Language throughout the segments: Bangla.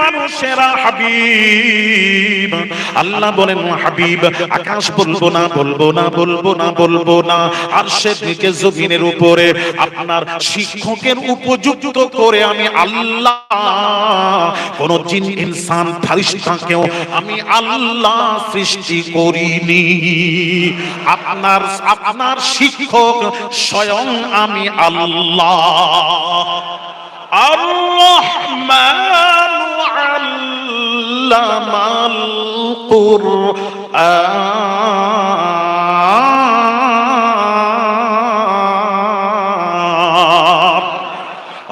মানুষেরা হাবিব, আল্লাহ বলেন হাবিব আকাশ বলবো না বলবো না বলবো না বলবো না, আরশের নিচে জমিনের উপরে আপনার শিক্ষকের উপযুক্ত করে আমি আল্লাহ কোন জিন ইনসান ফারিস্তাকেও আমি আল্লাহ সৃষ্টি করিনি। আপনার আপনার শিক্ষক স্বয়ং আমি আল্লাহ। আর-রহমান আল্লামাল কুরআন,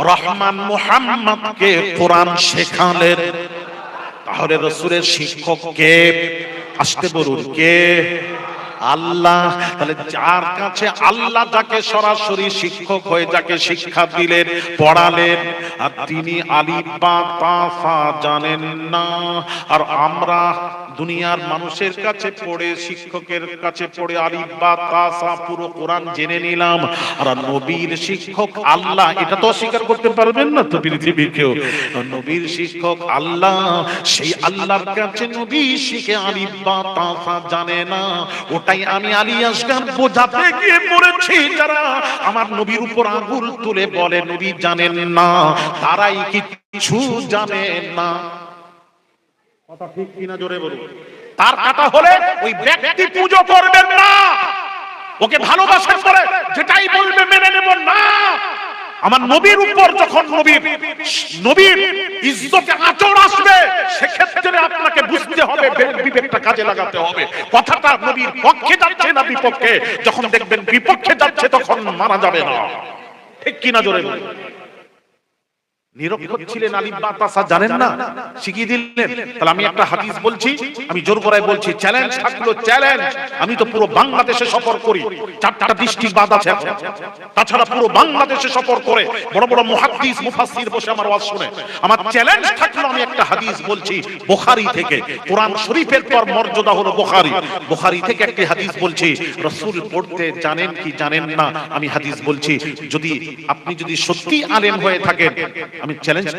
রহমান মুহাম্মদকে কোরআন শেখালেন। তাহলে রাসূলের শিক্ষক কে? আসতে বলুন কে? আল্লাহ। তাহলে যার কাছে আল্লাহ যাকে সরাসরি শিক্ষক হয়ে যাকে শিক্ষা দিলেন, পড়ালেন, আর তিনি আলিফ বা তা সা জানেন না, আর আমরা দুনিয়ার মানুষের কাছে পড়ে, শিক্ষকের কাছে পড়ে আলিফ বা তা সা পুরো কোরআন জেনে নিলাম, আর নবীর শিক্ষক আল্লাহ, এটা তো অস্বীকার করতে পারবেন না তো পৃথিবীর কেউ। নবীর শিক্ষক আল্লাহ, সেই আল্লাহর কাছে নবী শিখে আলিফ বা তা সা জানে না। ওটাই আমি আলী আসগার বোঝাতে গিয়ে পড়েছি, যারা আমার নবীর উপর আঙুল তুলে বলে নবী জানেন না, তারাই কিছু জানেন না। কথা ঠিক কিনা জোরে বলুন। তার কথা হলে ওই ব্যক্তি পুজো করবেন না, ওকে ভালোবাসার পরে যেটাই বলবে মেনে নেব না। আমার নবীর উপর যখন নবীর ইজ্জতে আঁচড় আসবে, সেক্ষেত্রে আপনাকে বুঝতে হবে, বিবেকটা কাজে লাগাতে হবে, কথাটা নবীর পক্ষে যাচ্ছে না বিপক্ষে। যখন দেখবেন বিপক্ষে যাচ্ছে তখন মারা যাবে না। ঠিক কিনা জোরে বলুন। নিরক্ষর ছিলেন, আলিফ বা তা সা জানেন না, শিখিয়ে দিলেন। তাহলে আমি একটা হাদিস বলছি, আমি জোর গলায় বলছি, চ্যালেঞ্জ থাকলো, চ্যালেঞ্জ। আমি তো পুরো বাংলাদেশে সফর করি, 4টা ডিস্ট্রিক্ট বাদ আছে, তাছাড়া পুরো বাংলাদেশে সফর করে বড় বড় মুহাদ্দিস মুফাসসির বসে আমার ওয়াজ শুনে। আমার চ্যালেঞ্জ থাকলো, আমি একটা হাদিস বলছি বুখারী থেকে। কোরআন শরীফের পর মর্যাদা হলো বুখারী। বুখারী থেকে একটি হাদিস বলছি, রাসূল পড়তে জানেন কি জানেন না, আমি হাদিস বলছি। আপনি যদি সত্যি আলেম হয়ে থাকেন, আমি চ্যালেঞ্জ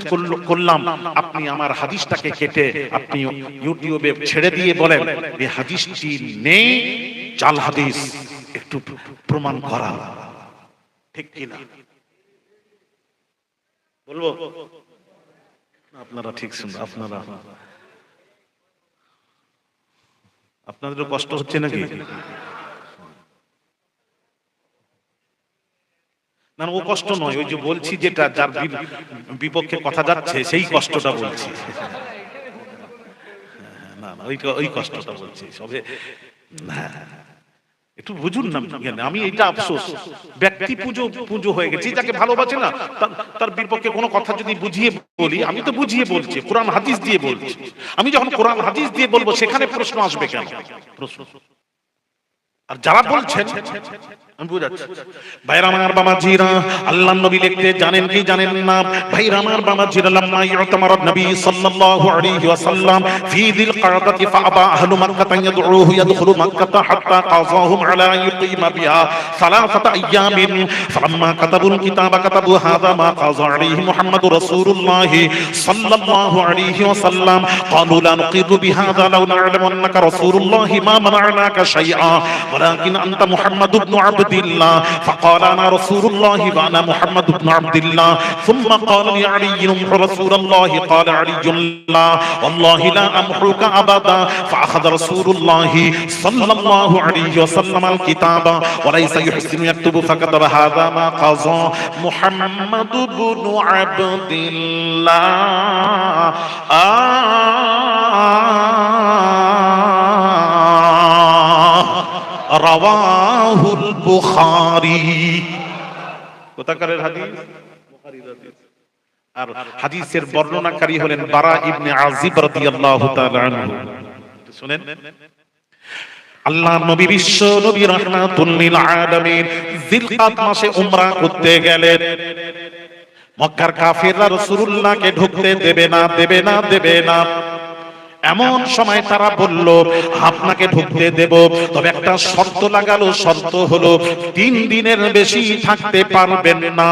করলাম, আপনি আমার হাদিসটাকে কেটে আপনি ইউটিউবে ছেড়ে দিয়ে বলেন এই হাদিসটি নেই, জাল হাদিস, একটু প্রমাণ করা। ঠিক কিনা বলবো? আপনারা ঠিক শুনুন, আপনাদেরও কষ্ট হচ্ছে নাকি? না, ও কষ্ট নয়, ওই যে বলছি যেটা যার বিপক্ষে কথা যাচ্ছে সেই কষ্টটা বলছি। না না, ওই কষ্টটা বলছি সবে। একটু বুঝুন না, আমি এইটা আফসোস, ব্যক্তি পুজো হয়ে গেছে। যাকে ভালোবাসে না তার বিপক্ষে কোনো কথা যদি বুঝিয়ে বলি, আমি তো বুঝিয়ে বলছি, কোরআন হাদিস দিয়ে বলছি। আমি যখন কোরআন হাদিস দিয়ে বলবো, সেখানে প্রশ্ন আসবে কেন? প্রশ্ন। আর যারা বলছেন, আমি বুঝাচ্ছি, ভাইরা আমার বাবাজিরা, আল্লাহর নবী লিখতে জানেন কি জানেন না? ভাইরা আমার বাবাজিরা, লাম্মা ইউতামার নবী সাল্লাল্লাহু আলাইহি ওয়াসাল্লাম ফি যিল কাদাতি ফাআবা আহলু মাক্কাহ ইয়াদউহু ইয়াদখুলু মাক্কাহ হাত্তা কাযাহুম আলা ইউকিমা বিহা সালাসাতা আইয়ামিন ফালাম্মা কাতাবুল কিতাবা কাতাবু হাযা মা কাযা আলাইহি মুহাম্মাদুর রাসূলুল্লাহ সাল্লাল্লাহু আলাইহি ওয়াসাল্লাম ক্বালু লা নুকিরু বিহাযা লাউ না'লামু আন্নাকা রাসূলুল্লাহ মা মানা'নাকা শাইআ ওয়ালাকিন আনতা মুহাম্মাদ ইবনে আবদিল্লাহ ফাকাল আনা রাসূলুল্লাহ ওয়া আনা মুহাম্মাদ ইবনে আবদিল্লাহ সুম্মা ক্বাল লি আলী রাসূলুল্লাহ ক্বাল আলীউল্লাহ ওয়াল্লাহি লা আমহুকা আবাদা ফাআখাযা রাসূলুল্লাহ সাল্লাল্লাহু আলাইহি ওয়াসাল্লাম আল কিতাবা ওয়া লাইসা ইহসিনু ইয়াকতুবু ফাকাতাবা হাযা মা কাযা মুহাম্মাদ ইবনে আবদিল্লাহ রাওয়াহুল বুখারী। কোথাকারের হাদিস? বুখারীর হাদিস। আর হাদিসের বর্ণনাকারী হলেন বারা ইবনে আযিব রাদিয়াল্লাহু তাআলা আনহু। শুনেন, আল্লাহর নবী বিশ্ব নবী রাহমাতুল লিল আলামিন জিলকাদ মাসে উমরা করতে গেলেন। মক্কার কাফেররা রাসূলুল্লাহকে ঢুকতে দেবে না। এমন সময় তারা বলল, আপনাকে ঢুকতে দেব, তবে একটা শর্ত লাগালো। শর্ত হলো 3 দিনের বেশি থাকতে পারবেন না।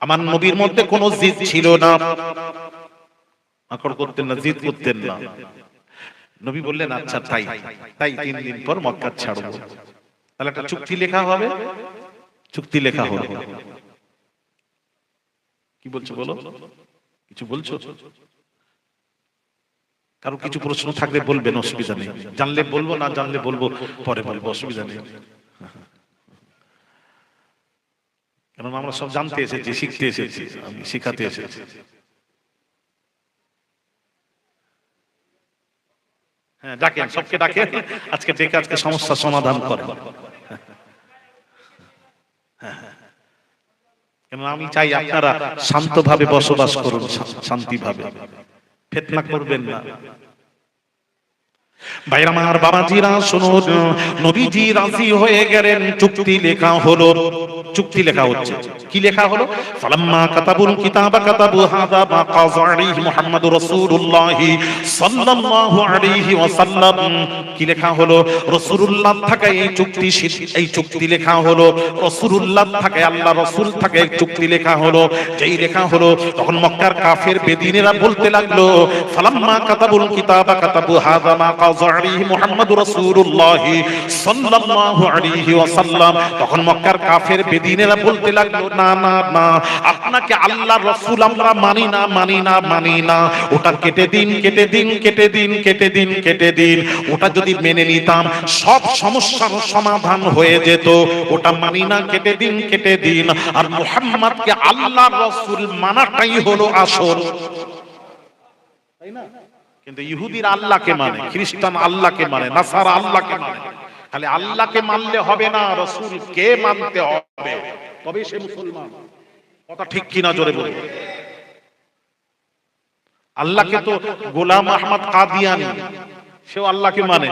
আমার নবীর মধ্যে কোনো জিদ ছিল না। আকড় করতেন না, জিদ করতেন না। নবী বললেন আচ্ছা তাই তাই 3 দিন পর মক্কা ছাড়ব। তাহলে একটা চুক্তি লেখা হবে। চুক্তি লেখা হলো। কি বলছো বলো, কিছু বলছো? কারো কিছু প্রশ্ন থাকলে বলবেন, অসুবিধা নেই। জানলে বলবো, না জানলে বলবো, পরে বলবো, অসুবিধা নেই। কারণ আমরা সব জানতে এসেছি, শিখতে এসেছি, আমি শিখাতে এসেছি। হ্যাঁ ডাকেন, সবকে ডাকেন, আজকে ডেকে আজকে সমস্যার সমাধান করেন। কেন আমি চাই আপনারা শান্তভাবে বসবাস করুন, শান্তিভাবে, ফিতনা করবেন না। ভাইরা আমার, বাবাজিরা শুনুন, নবীজি রাজি হয়ে গেলেন, চুক্তি লেখা হলো। চুক্তি লেখা হচ্ছে, কি লেখা হলো? ফালাম্মা কাতাবুল কিতাবা কাতাবু হাযা মা কাযা আলাইহি মুহাম্মাদুর রাসূলুল্লাহ সাল্লাল্লাহু আলাইহি ওয়াসাল্লাম। কি লেখা হলো? রাসূলুল্লাহ থাকে এই চুক্তি লেখা হলো। রাসূলুল্লাহ থাকে, আল্লাহ রাসূল থাকে, এই চুক্তি লেখা হলো। যেই লেখা হলো, তখন মক্কার কাফের বেদিনেরা বলতে লাগলো, ফালাম্মা কাতাবুল কিতাবা কাতাবু হাযা মা কাযা আলাইহি মুহাম্মাদুর রাসূলুল্লাহ সাল্লাল্লাহু আলাইহি ওয়াসাল্লাম। তখন মক্কার কাফের বেদিনেরা বলতে লাগলো, না না না, আপনাকে আল্লাহর রাসূল আমরা মানি না, মানি না, মানি না। ওটা কেটে দিন, কেটে দিন, কেটে দিন, কেটে দিন, কেটে দিন। ওটা যদি মেনে নিতাম সব সমস্যার সমাধান হয়ে যেত। ওটা মানি না, কেটে দিন, কেটে দিন। আর মুহাম্মদকে আল্লাহর রাসূল মানাটাই হলো আসল, তাই না? কিন্তু ইহুদিরা আল্লাহকে মানে, খ্রিস্টান আল্লাহকে মানে, নাসারা আল্লাহকে মানে। খালি আল্লাহকে মানলে হবে না, রাসূলকে মানতে হবে, তবে সে মুসলমান। কথা ঠিক কিনা জোরে বলুন। আল্লাহকে তো গোলাম আহমদ কাদিয়ানি, সেও আল্লাহকে মানে।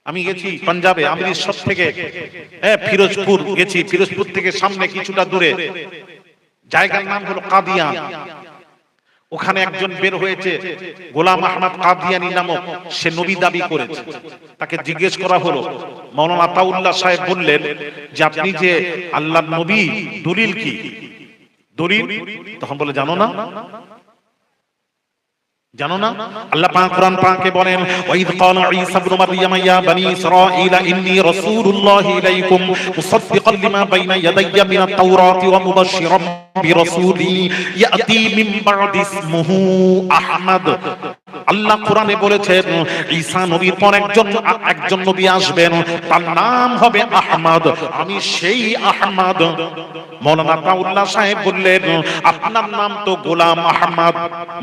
আমি গেছি পাঞ্জাবে, অমৃতসর থেকে ফিরোজপুর গেছি। ফিরোজপুর থেকে সামনে কিছুটা দূরে জায়গার নাম হলো কাদিয়ান। ওখানে একজন বের হয়েছে, গোলাম আহমদ কাদিয়ানি নামক, সে নবী দাবি করেছে। তাকে জিজ্ঞেস করা হলো, মাওলানা আতাউল্লাহ সাহেব বললেন যে আপনি যে আল্লাহর নবী, দলিল কি? দলিল? তখন বলে জানো না, জানো না? আল্লাহ পাক কুরআন পাকে বলেন, ওয়াইদ ক্বালা ঈসা ইবনে মারইয়াম ইয়া বনি ইসরাঈল ইন্নী রাসূলুল্লাহি ইলাইকুম মুসাদ্দিকান লিমা বাইনা ইয়াদাইয়া মিনাত তাওরাতি ওয়া মুবাশশিরাম বিরাসূলি ইয়াতি মিন বা'দি ইসমুহু আহমদ। আল্লাহ কোরআনে বলেছেন ঈসা নবীর পর একজন নবী আসবেন, তার নাম হবে আহমদ, আমি সেই আহমদ। মাওলানা আতাউল্লাহ সাহেব বললেন, আপনার নাম তো গোলাম আহমদ,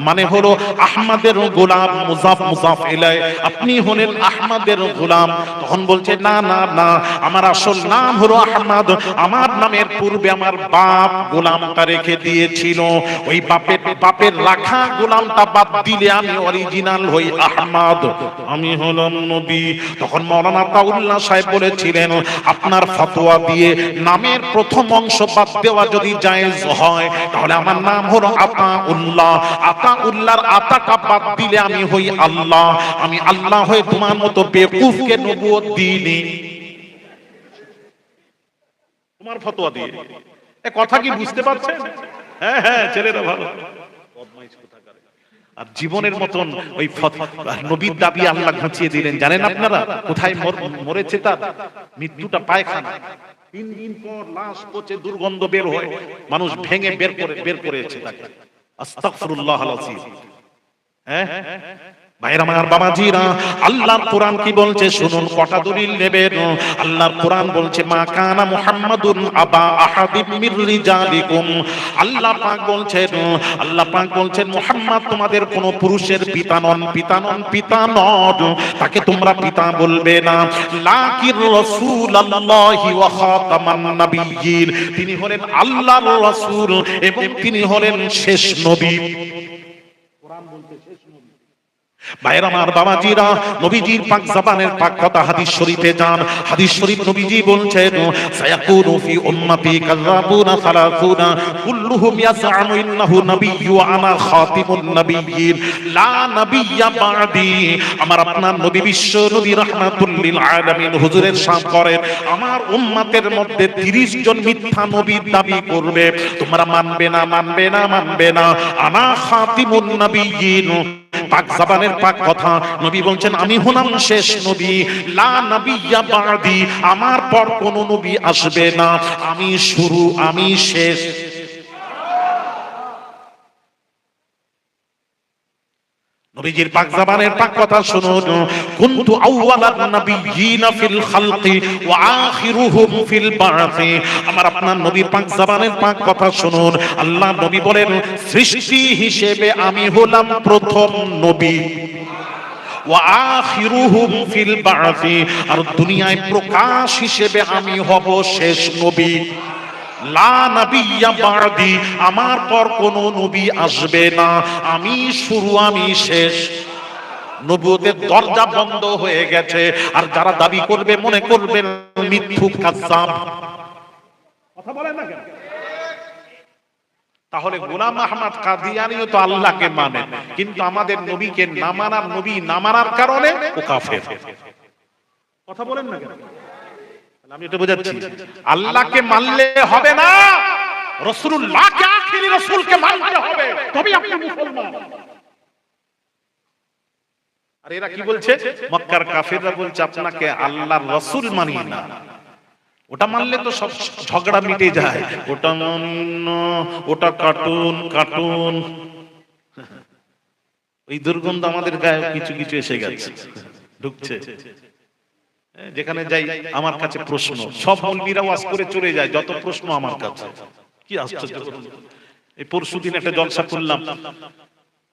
মানে হলো আহমদের গোলাম, মুজাফ মুজাফ ইলাই, আপনি হলেন আহমদের গোলাম। তখন বলছে, না না না, আমার আসল নাম হলো আহমদ। আমার নামের পূর্বে আমার বাপ গোলামটা রেখে দিয়েছিল, ওই বাপের রাখা গোলামটা বাদ দিলে আমি অরিজিনাল হই আহমদ, আমি হলাম নবী। তখন মাওলানা আতাউল্লাহ সাহেব বলেছিলেন, আপনার ফতোয়া দিয়ে নামের প্রথম অংশ বাদ দেওয়া যদি জায়েজ হয়, তাহলে আমার নাম হলো আতাউল্লাহ। আতাউল্লাহর আতাটা বাদ দিলে আমি হই আল্লাহ। আমি আল্লাহ হয়ে তোমার মতো বেকুফকে নবুয়ত দিইনি, তোমার ফতোয়া দিয়ে। এ কথা কি বুঝতে পারছেন? হ্যাঁ হ্যাঁ, ছেলেরা ভালো। আর জীবনের মতন ওই নবীর দাবি আল্লাহ ঘুচিয়ে দিলেন। জানেন আপনারা কোথায় মরেছে? তার মৃত্যুটা পায়খানা। 3 দিন পর লাশ পচে দুর্গন্ধ বের হয়, মানুষ ভেঙে বের করেছে তাকে। আস্তাগফিরুল্লাহ আল-আযীম। ভাইরা আমার, বাবাজিরা, আল্লাহর কোরআন কি বলছে শুনুন, কটা দলিল নেবেন। আল্লাহর কোরআন বলছে, মা কানা মুহাম্মাদুন আবা আহাদিম মির রিজালিকুম। আল্লাহ পাক বলছেন মুহাম্মদ তোমাদের কোন পুরুষের পিতা নন, পিতা নন, পিতা নন, তাকে তোমরা পিতা বলবে না। লাকিন রাসূলুল্লাহি ওয়া খাতামান নাবিয়্যিন, তিনি হলেন আল্লাহর রাসূল এবং তিনি হলেন শেষ নবী। কোরআন বলছে শেষ নবী। ভাইরা আমার বাবাজিরা, নবীজির পাক জবানের পাক কথা হাদিস শরীফে যান। হাদিস শরীফ নবীজি বলছেন, সায়াকুনু ফি উম্মতি কাযাবুনা সালাসুনা কুল্লুহুম ইয়াসআমু ইন্নাহু নাবিয়্যু ওয়া আনা খাতিমুন নাবিয়্যিন লা নাবিয়্যা বা'দি। আমার আপনার নবী বিশ্ব নবী রাহমাতুল লিল আলামিন হুজুরের সাথ করেন, আমার উম্মতের মধ্যে 30 জন মিথ্যা নবীর দাবি করবে, তোমরা মানবে না, মানবে না, মানবে না। আনা খাতিমুন নাবিয়্যিন, পাক জবানের পাক কথা, নবী বলছেন আমি হলাম শেষ নবী, লা নাবিয়্যা বা'দি, আমার পর কোন নবী আসবে না, আমি শুরু, আমি শেষ। নবীজির পাক জবানের পাক কথা শুনুন, কুনতু আউওয়ালান নাবিয়্যিনা ফিল খালকি ওয়া আখিরুহুম ফিল বা'থি। আমার আপনার নবীর পাক জবানের পাক কথা শুনুন, আল্লাহ নবী বলেন সৃষ্টি হিসেবে আমি হলাম প্রথম নবী, ওয়া আখিরুহুম ফিল বা'থি, আর দুনিয়ায় প্রকাশ হিসেবে আমি হব শেষ নবী। লা নাবিয়্যা বা'দি, আমার পর কোন নবী আসবে না, আমি শুরু, আমি শেষ। নবুয়তের দরজা বন্ধ হয়ে গেছে, আর যারা দাবি করবে মনে করবেন মিথ্যুক কাযযাব। কথা বলেন না কেন? তাহলে গোলাম আহমদ কাদিয়ানীও তো আল্লাহকে মানে, কিন্তু আমাদের নবীকে না মানার, নবী না মানার কারণে ও কাফের। কথা বলেন না কেন? আমি এটা বোঝাচ্ছি, আল্লাহকে মানলে হবে না, রাসূলুল্লাহকে আখেরি রাসূলকে মানতে হবে, তবেই আপনি মুসলমান। আর এরা কি বলছে? মক্কার কাফেররা বলছে আপনাকে আল্লাহর রাসূল মানি না। ওটা মানলে তো সব ঝগড়া মিটে যায়, ওটা মান্য, ওটা কার্টুন, কার্টুন। এই দুর্গন্ধ আমাদের গায়ে কিছু কিছু এসে গেছে, ঢুকছে। যেখানে যাই আমার কাছে প্রশ্ন, সব মৌলবীরা ওয়াজ করে চলে যায়, যত প্রশ্ন আমার কাছে। কি আশ্চর্য! এই পরশুদিন একটা জলসা করলাম,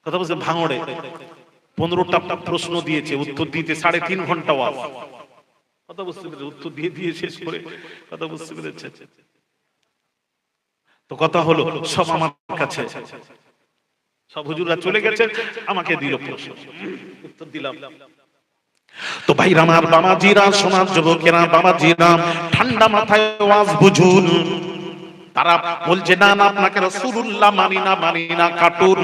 কথা বলছে ভাঙড়ে, 15টা প্রশ্ন দিয়েছে, উত্তর দিতে 3.5 ঘন্টা ওয়াজ। কথা বুঝতে পেরেছে, উত্তর দিয়ে দিয়ে শেষ করে, কথা বুঝতে পেরেছে। তো কথা হলো সব আমার কাছে, সব হুজুররা চলে গেছে, আমাকে দিল প্রশ্ন, উত্তর দিলাম। তো ভাইরা আমার, বাবাজিরা, সোনার যুবকেরা, বাবাজিরা, ঠান্ডা মাথায় ওয়াজ বুঝুন। তারা বলছে না না, আপনাকে রাসূলুল্লাহ মানি না, মানি না, কার্টুন,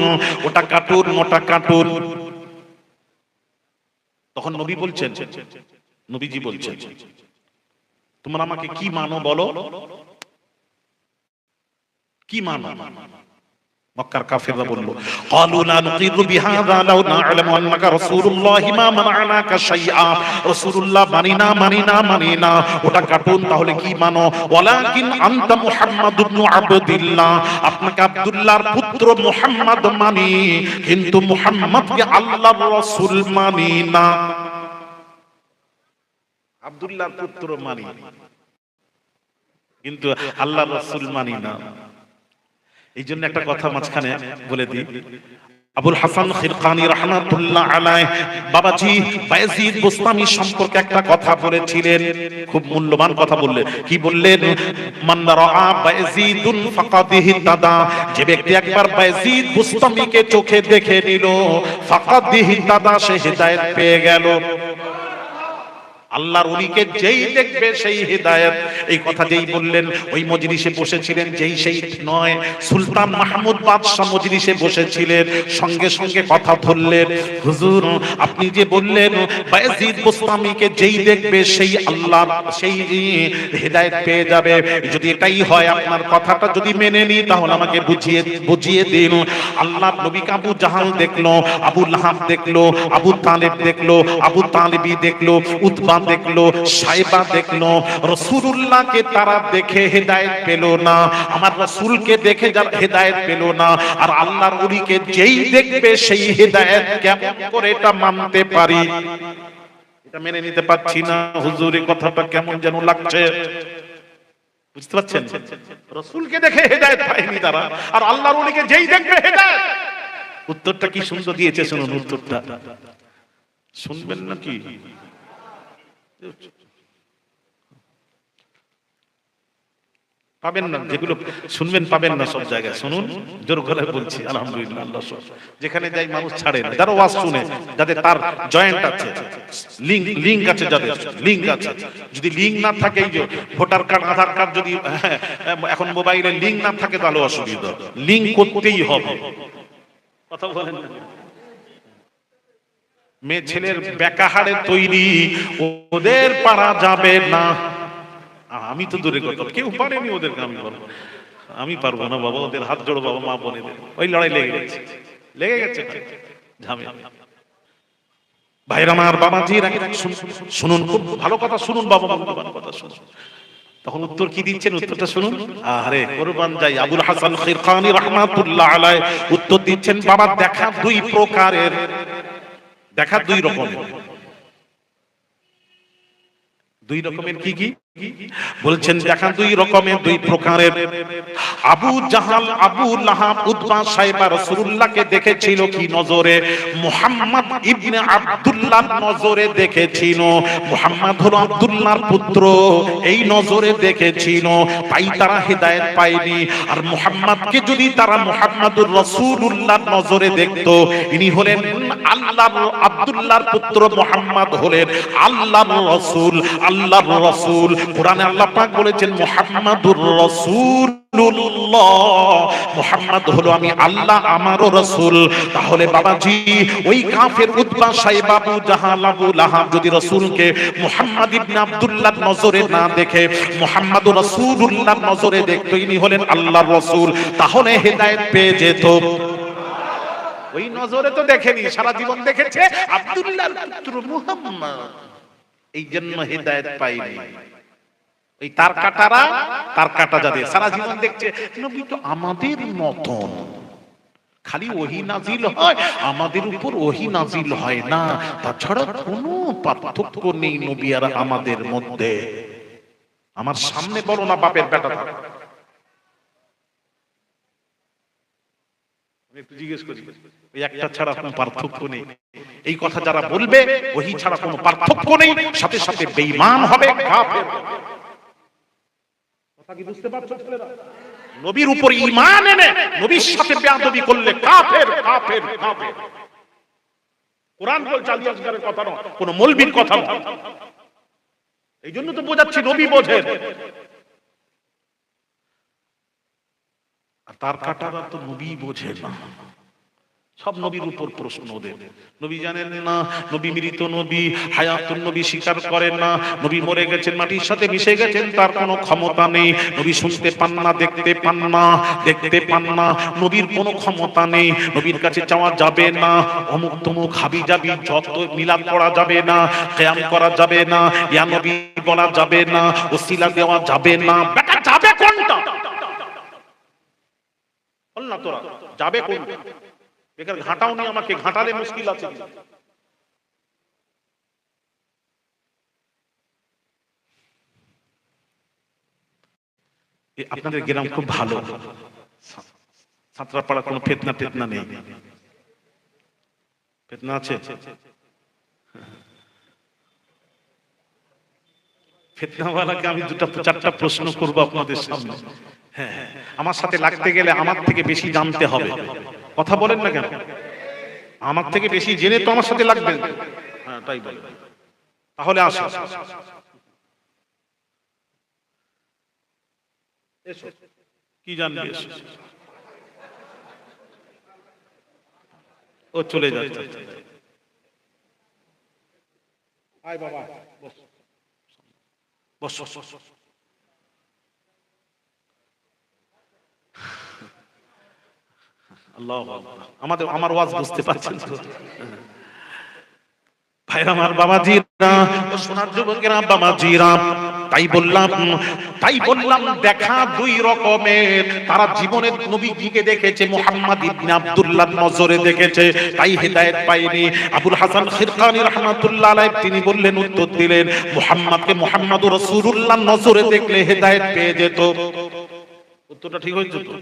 ওটা কার্টুন, মোটা কার্টুন। তখন নবী বলছেন, নবীজি বলছেন তোমরা আমাকে কি মানো বলো, কি মানো? মক্কার কাফেররা বলল, ক্বালু লা নুকিরু বিহাযা লাউ না'লামু আন্নাকা রাসূলুল্লাহ মা মানা'নাকা শাইআ। রাসূলুল্লাহ মানি না, মানি না, মানি না, ওটা কার্টুন। তাহলে কি মানো? ওয়ালাকিন আনতা মুহাম্মাদ ইবনু আবদুল্লাহ, আপনাকে আব্দুল্লাহর পুত্র মুহাম্মদ মানি, কিন্তু মুহাম্মদকে আল্লাহর রাসূল মানি না। আব্দুল্লাহর পুত্র মানি, কিন্তু আল্লাহর রাসূল মানি না। এই জন্য একটা কথা মাঝখানে বলে দিই, আবুল হাসান খিরকানি রাহমাতুল্লাহ আলাইহি বাবাজি বায়েজিদ বুস্তামি সম্পর্কে একটা কথা বলেছিলেন, খুব মূল্যবান কথা বললেন। কি বললেন? মান রাআ বায়েজিদুন ফাকাদ ইহতাদা, যে ব্যক্তি একবার বায়েজিদ বুস্তামিকে চোখে দেখে নিল, ফাকাদ ইহতাদা, সে হেদায়েত পেয়ে গেল। আল্লাহর ওলিকে যেই দেখবে সেই হেদায়েত। এই কথা যেই বললেন, ওই মজলিসে বসেছিলেন যেই সেই নয়, সুলতান মাহমুদ বাদশাহ মজলিসে বসেছিলেন, সঙ্গে সঙ্গে কথা ধরলেন, হুজুর আপনি যে বললেন বায়েজিদ বুস্তামিকে যেই দেখবে সেই আল্লাহ, সেই হেদায়েত পেয়ে যাবে, যদি এটাই হয়, আপনার কথাটা যদি মেনে নিই, তাহলে আমাকে বুঝিয়ে দিন। আল্লাহর নবীকে আবু জাহাল দেখলো, আবু লাহাব দেখলো, আবু তালেব দেখলো, আবু তালেবী দেখলো, উতবা দেখলো, সাইবা দেখলো, রাসূলুল্লাহকে তারা দেখে হেদায়েত পেল না, আমার রাসূলকে দেখে যারা হেদায়েত পেল না, আর আল্লাহর ওলিকে যেই দেখবে সেই হেদায়েত কেমন করে এটা মানতে পারি? এটা মেনে নিতে পারছি না হুজুর, এই কথাটা কেমন যেন লাগছে। বুঝতে পারছেন? রাসূলকে দেখে হেদায়েত পায়নি তারা, আর আল্লাহর ওলিকে যেই দেখবে হেদায়েত। উত্তরটা কি সুন্দর দিয়েছে, শুনুন উত্তরটা। শুনবেন নাকি? পাবেন না, যেগুলো শুনবেন পাবেন না সব জায়গায়। শুনুন, জোর গলায় বলছি আলহামদুলিল্লাহ, আল্লাহ যেখানে যাই মানুষ ছাড়ে না, যারা ওয়াজ শুনে, যাদের তার জয়েন্ট আছে, লিংক আছে, যাদের লিংক আছে। যদি লিংক না থাকে, এই যে ভোটার কার্ড, আধার কার্ড যদি এখন মোবাইলে লিংক না থাকে তাহলে অসুবিধা, লিংক করতেই হবে। কথা বলেন, মেয়ে ছেলের বেকাহারে তৈরি, ওদের পারা যাবে না। আমি তো দূরে কথা, কেউ পারেনি ওদেরকে, আমি পারবো না বাবা, ওদের হাত জোড়ো বাবা, মা বোনেদের ওই লড়াই লেগে গেছে ঝামেলা। ভাইরা আমার, বাবাজির শুনুন, খুব ভালো কথা শুনুন বাবা, মূল্যবান কথা শুনুন। তখন উত্তর কি দিচ্ছেন, উত্তরটা শুনুন। আরে কুরবান যাই, আবুল হাসান খিরকানি রাহমাতুল্লাহ আলাইহি উত্তর দিচ্ছেন, বাবা দেখা দুই প্রকারের, দেখা দুই রকমের। দুই রকমের কি কি বলছেন? দেখা দুই রকমের, দুই প্রকারের। আবু জাহাল, আবু লাহাব, উতবা সাইবা রাসূলুল্লাহকে দেখেছিল কি নজরে? মুহাম্মদ ইবনে আব্দুল্লাহর নজরে দেখেছিল। মুহাম্মদ হলো আব্দুল্লাহর পুত্র, এই নজরে দেখেছিল, তাই তারা হেদায়েত পায়নি। আর মুহাম্মদকে যদি তারা মুহাম্মদুর রাসূলুল্লাহর নজরে দেখতো, ইনি হলেন আল্লাহর, আব্দুল্লাহর পুত্র মুহাম্মদ হলেন আল্লাহর রাসূল, আল্লাহর রাসূল। কোরআনে আল্লাহ পাক বলেছেন মুহাম্মাদুর রাসূলুল্লাহ, মুহাম্মদ হলো আমি আল্লাহ, আমারও রাসূল। তাহলে বাবাজি, ওই কাফের উতবা সাইবা, আবু জাহাল, আবু লাহাব যদি রাসূলকে মুহাম্মদ ইবনে আব্দুল্লাহর নজরে না দেখে মুহাম্মাদুর রাসূলুল্লাহর নজরে দেখতো, ইনি হলেন আল্লাহর রাসূল, তাহলে হেদায়েত পেয়ে যেত। ওই নজরে তো দেখেনি, সারা জীবন দেখেছে আব্দুল্লাহর পুত্র মুহাম্মদ, এই জন্য হেদায়েত পায়নি। এই তার কাটারা, তার কাটা যাদের সারা জীবন দেখছে নবী তো আমাদের মতন, খালি ওহী নাজিল হয়, আমাদের উপর ওহী নাজিল হয় না, তাছাড়া কোনো পার্থক্য নেই নবী আর আমাদের মধ্যে। আমার সামনে বলো না বাপের বেটা থাকে, আমি একটু জিজ্ঞেস করি, ওই একটা ছাড়া কোনো পার্থক্য নেই। এই কথা যারা বলবে ওহী ছাড়া কোনো পার্থক্য নেই, সাথে সাথে বেঈমান হবে, কাফের। কথা কি বুঝতে পারছো ছেলেরা? নবীর উপর ঈমান এনে নবীর সাথে বেয়াদবি করলে কাফের, কাফের, কাফের। কোরআন বলছে, আলী আসগারের কথা নয়, কোন মৌলবীর কথা নয়। এই জন্য তো বোঝাচ্ছি নবী বোঝেন। আর তার কাটারা তো নবী বোঝে না, সব নবীর উপর প্রশ্ন ওদের। নবী জানেন না, নবী মৃত, নবী হায়াতুন নবী স্বীকার করেন না, নবী মরে গেছেন, মাটির সাথে মিশে গেছেন, তার কোনো ক্ষমতা নেই। নবী শুনতে পান না, দেখতে পান না, দেখতে পান না, নবীর কোনো ক্ষমতা নেই, নবীর কাছে চাওয়া যাবে না। অমুক তমুক হাবি যাবি যত মিলাদ পড়া যাবে না, কিয়াম করা যাবে না, ইয়া নবী বলা যাবে না, ওসিলা দেওয়া যাবে না। বেটা যাবে কোনটা? বল না তোরা যাবে কোনটা? বেকার ঘাটাও নি আমাকে, ঘাটালে মুশকিল আছে। আপনাদের গ্রাম খুব ভালো, ছাত্রাপাড়া কোনো ফিতনা টিতনা নেই। ফিতনা আছে? ফিতনাওয়ালাকে আমি দুটা চারটা প্রশ্ন করবো আপনাদের সামনে। হ্যাঁ, আমার সাথে লাগতে গেলে আমার থেকে বেশি জানতে হবে। কথা বলেন না কেন? আমার থেকে বেশি জেনে তো আমার সাথে লাগবেন। হ্যাঁ, তাই বল। তাহলে আসো, এসো, কি জানবে? ও চলে যাচ্ছে। আয় বাবা, বস বস বস। আল্লাহ, আমাদের আমার ওয়াজ বুঝতে পারছেন তো? ভাইরা আমার, বাবাজিরা, সোনার যুবকেরা, বাবাজিরা, তাই বললাম দেখা দুই রকমের। তারা জীবনের নবীজিকে দেখেছে, মুহাম্মদ ইবনে আব্দুল্লাহর নজরে দেখেছে, তাই হেদায়েত পায়নি। আবুল হাসান খিরকানি রাহমাতুল্লাহ আলাইহি তিনি বললেন, উত্তর দিলেন, মুহাম্মদকে মুহাম্মদুর রাসূলুল্লাহর নজরে দেখলে হেদায়েত পেয়ে যেত। উত্তরটা ঠিক হয়েছে তো?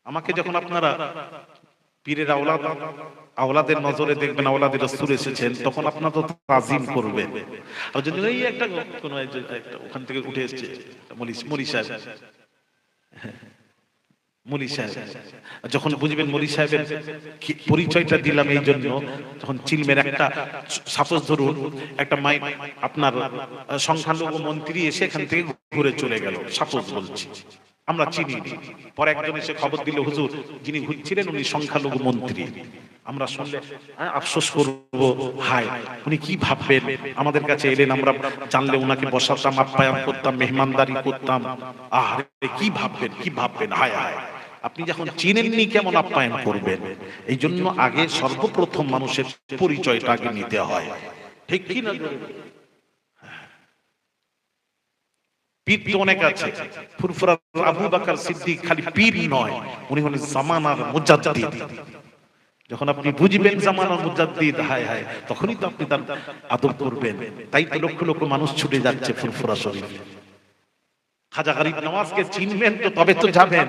আমাকে যখন আপনারা পীরের আওলাদ, আওলাদের নজরে দেখবেন আওলাদের রাসূল এসেছেন, তখন আপনারা তো তাজিম করবেন। আর যদি এই একটা কোন একটা ওখান থেকে উঠে এসেছে মলি সাহেব, মলি সাহেব, যখন বুঝবেন মলি সাহেবের পরিচয়টা দিলাম এই জন্য, যখন চিলমের একটা সাপোজ ধরুন একটা মাই আপনার সংখ্যালঘু মন্ত্রী এসে এখান থেকে ঘুরে চলে গেল, সাপোজ বলছি, আমরা চিনি, পরে একজন এসে খবর দিল হুজুর যিনি ঘুরছিলেন উনি সংখ্যালঘু মন্ত্রী, আমরা শুনলে আফসোস করব, হায় উনি কি ভাববেন, আমাদের কাছে এলেন, আমরা জানলে উনাকে বসাতাম, আপ্যায়ন করতাম, মেহমানদারি করতাম, আরে কি ভাববেন, কি ভাববেন, হায় হায়। আপনি যখন চিনেননি কেমন আপ্যায়ন করবেন? এই জন্য আগে সর্বপ্রথম মানুষের পরিচয়টা আগে নিতে হয়, ঠিক কি না? পীর তো অনেক আছে, ফুরফুরা আবু বকর সিদ্দিক খালি পীর নয়, উনি হলেন জামানার মুজাদ্দিদ। যখন আপনি বুঝবেন জামানার মুজাদ্দিদ, হায় হায়, তখনই তো আপনি তার আদব করবেন। তাই তো লক্ষ লক্ষ মানুষ ছুটে যাচ্ছে ফুরফুরা শরীফ। খাজা গরিব নওয়াজকে চিনবেন তো তবে তো যাবেন।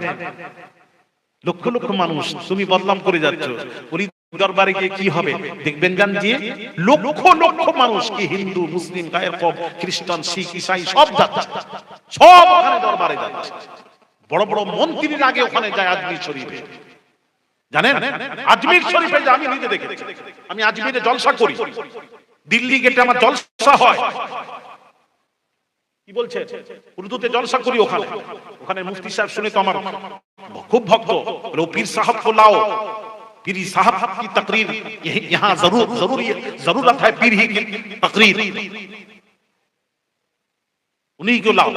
লক্ষ লক্ষ মানুষ, তুমি বদনাম করে যাচ্ছ, ওই দরবারে গিয়ে কি হবে দেখবেন, জান যে লক্ষ লক্ষ মানুষ, কি হিন্দু মুসলিম গায়ের কম, খ্রিস্টান শিখ ঈসাই সব যাচ্ছে, সব ওখানে দরবারে যাচ্ছে। বড় বড় মন্ত্রীর আগে ওখানে যায় আজমির শরীফে, জানেন? আজমির শরীফে যে আমি নিজে দেখেছি, আমি আজমিরে জলসা করি, দিল্লি গেটে আমার জলসা হয়, কি বলছে উর্দুতে জলসা করি, ওখানে ওখানে মুফতি সাহেব শুনে তো আমার খুব ভক্ত, ও পীর সাহেব को लाओ, पीर साहब की तकरीर यहाँ जरूरत है, पीर ही की तकरीर उन्हीं को लाओ।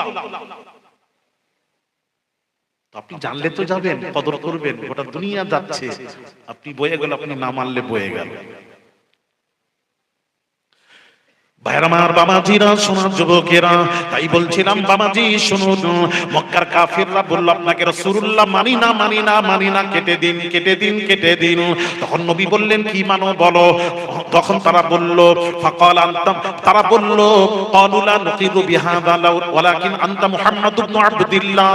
তো আপনি জানলে তো যাবেন, কদর করবেন, গোটা দুনিয়া যাচ্ছে, আপনি বয়ে গেল, আপনি না মানলে বয়ে গেল। ভাইরা আমার, বাবাজিরা, সোনার যুবকেরা, তাই বলছিলাম বাবাজি শুনুন, মক্কার কাফিররা বলল আপনাকে রাসূলুল্লাহ মানি না, মানি না, মানি না, কেটে দিন, কেটে দিন, কেটে দিন। তখন নবী বললেন কি মানো বলো? তখন তারা বলল ফাকাল আনতাম, তারা বলল ক্বালু লা নুকিরু বিহাযা ওয়ালাকিন আনতা মুহাম্মদ ইবনে আবদুল্লাহ,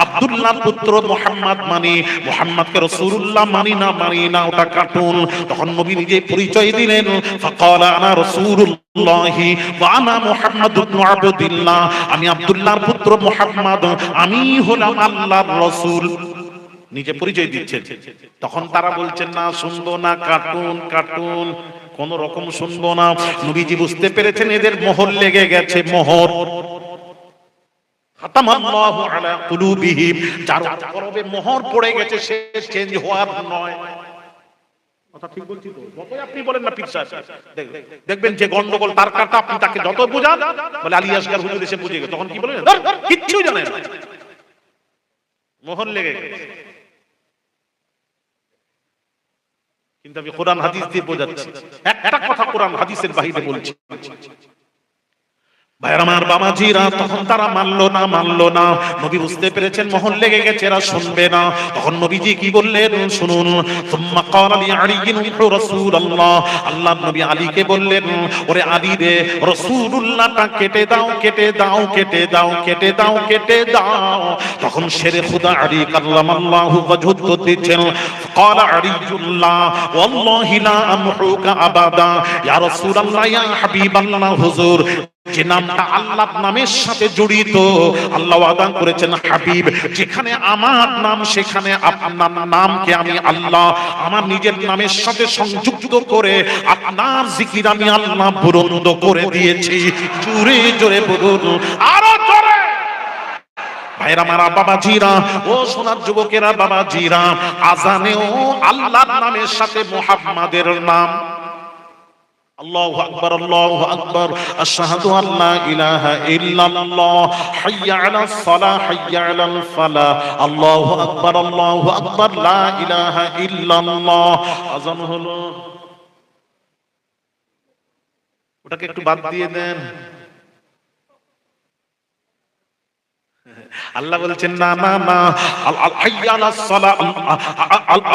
আব্দুল্লাহর পুত্র মুহাম্মদ মানি, মুহাম্মদকে রাসূলুল্লাহ মানি না, মানি না, ওটা কাটুন। তখন নবী নিজে পরিচয় দিলেন, ফাকাল আনা রাসূলুল্লাহ ওয়া আনা মুহাম্মদ ইবনে আবদুল্লাহ, আমি আব্দুল্লাহর পুত্র মুহাম্মদ, আমি হলাম আল্লাহর রাসূল। নিজে পরিচয় দিচ্ছেন। তখন তারা বলছেন না, শুনবো না, কাটুন, কাটুন, কোন রকম শুনবো না। নবীজি বুঝতে পেরেছেন এদের মোহর লেগে গেছে, মোহর। খাতামাল্লাহু আলা কুলুবিহিম, যার কলবে মোহর পড়ে গেছে সে চেঞ্জ হওয়ার নয়। কথা ঠিক বলছি তো? যতই আপনি বলেন না পীর সাহেব, দেখবেন যে গন্ডগোল তার কাটা, আপনি তাকে যত বোঝান, বলে আলী আসগার হুজুর এসে বুঝে গেছে, তখন কি বলেন? কিচ্ছু জানেন না, মোহর লেগে গেছে। কিন্তু আমি কোরআন হাদিস দিয়ে বোঝাচ্ছি, একটা কথা কোরআন হাদিসের বাহিরে বলছি। ভাইরা আমার, বাবাজিরা, তখন তারা মানলো না, মানলো না। নবী বুঝতে পেরেছেন মোহর লেগে গেছে, এরা শুনবে না। তখন নবীজি কি বললেন শুনুন, সুম্মা ক্বালা লি আলিয়্যিন রাসূলুল্লাহ, আল্লাহর নবী আলীকে বললেন, ওরে আলী রে, রাসূলুল্লাহটা কেটে দাও, কেটে দাও, কেটে দাও, কেটে দাও, কেটে দাও। তখন শেরে খুদা আলী কাল্লামাল্লাহু ওয়াজহু উত্তর দিচ্ছেন, ক্বালা আলিয়্যুল্লাহ ওয়াল্লাহি লা আমহুকা আবাদা, ইয়া রাসূলুল্লাহ, ইয়া হাবিবাল্লাহ, হুজুর, যে নামটা আল্লাহর নামের সাথে জড়িত, আল্লাহ ওয়াদা করেছেন হাবিব, যেখানে আমার নাম সেখানে আপনার নামকে আমি আল্লাহ আমার নিজের নামের সাথে সংযুক্ত করে আপনার জিকির আমি আল্লাহ বুলন্দ করে দিয়েছি। জোরে জোরে বলুন, আরো জোরে। ভাইরা মারা, বাবাজিরা, ও সোনার যুবকেরা, বাবাজিরা, আজানেও আল্লাহর নামের সাথে মুহাম্মাদের নাম। আল্লাহু আকবার, আল্লাহু আকবার, আশহাদু আল্লা ইলাহা ইল্লাল্লাহ, হাইয়া আলাস সালাহ, হাইয়া আলাল ফালাহ, আল্লাহু আকবার, আল্লাহু আকবার, লা ইলাহা ইল্লাল্লাহ। আযান হলো, ওটাকে একটু বাদ দিয়ে দেন। আল্লাহ বলছেন না, না, না, হাইয়া আলাস সালাহ,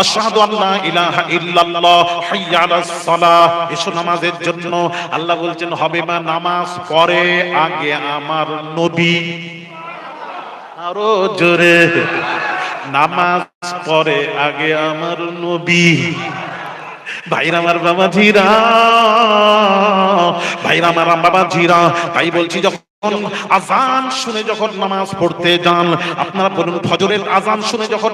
আশহাদু আল্লা ইলাহা ইল্লাল্লাহ, হাইয়া আলাস সালাহ, এসো নামাজের জন্য। আল্লাহ বলছেন হবে না, নামাজ পড়ে আগে আমার নবী। আরো জোরে, নামাজ পড়ে আগে আমার নবী। ভাইরা আমার বাবাজিরা, ভাইরা আমার বাবাজিরা, তাই বলছি যখন আজান শুনে যখন নামাজ পড়তে যান, আপনারা বলুন ফজরের আজান শুনে যখন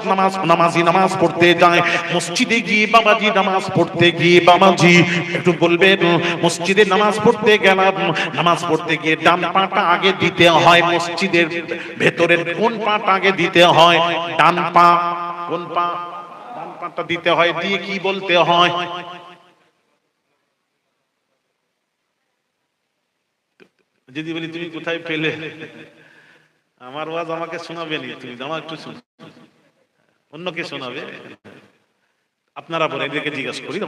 নামাজ পড়তে যায়, মসজিদে গিয়ে বাবাজি নামাজ পড়তে গিয়ে বাবাজি একটু বলবেন, মসজিদে নামাজ পড়তে গেলাম, নামাজ পড়তে গিয়ে ডান পাটা আগে দিতে হয়, মসজিদের ভেতরের কোন পাটা আগে দিতে হয়? ডান পা। কোন পা? ডান পাটা দিতে হয়, দিয়ে কি বলতে হয়? যদি বলি তুমি কোথায় পেলে, আমার ওয়াজ আমাকে শোনাবে নি, তুমি আমার একটু অন্যকে শোনাবে। আপনারা বলেন, এদেরকে জিজ্ঞাসা করি,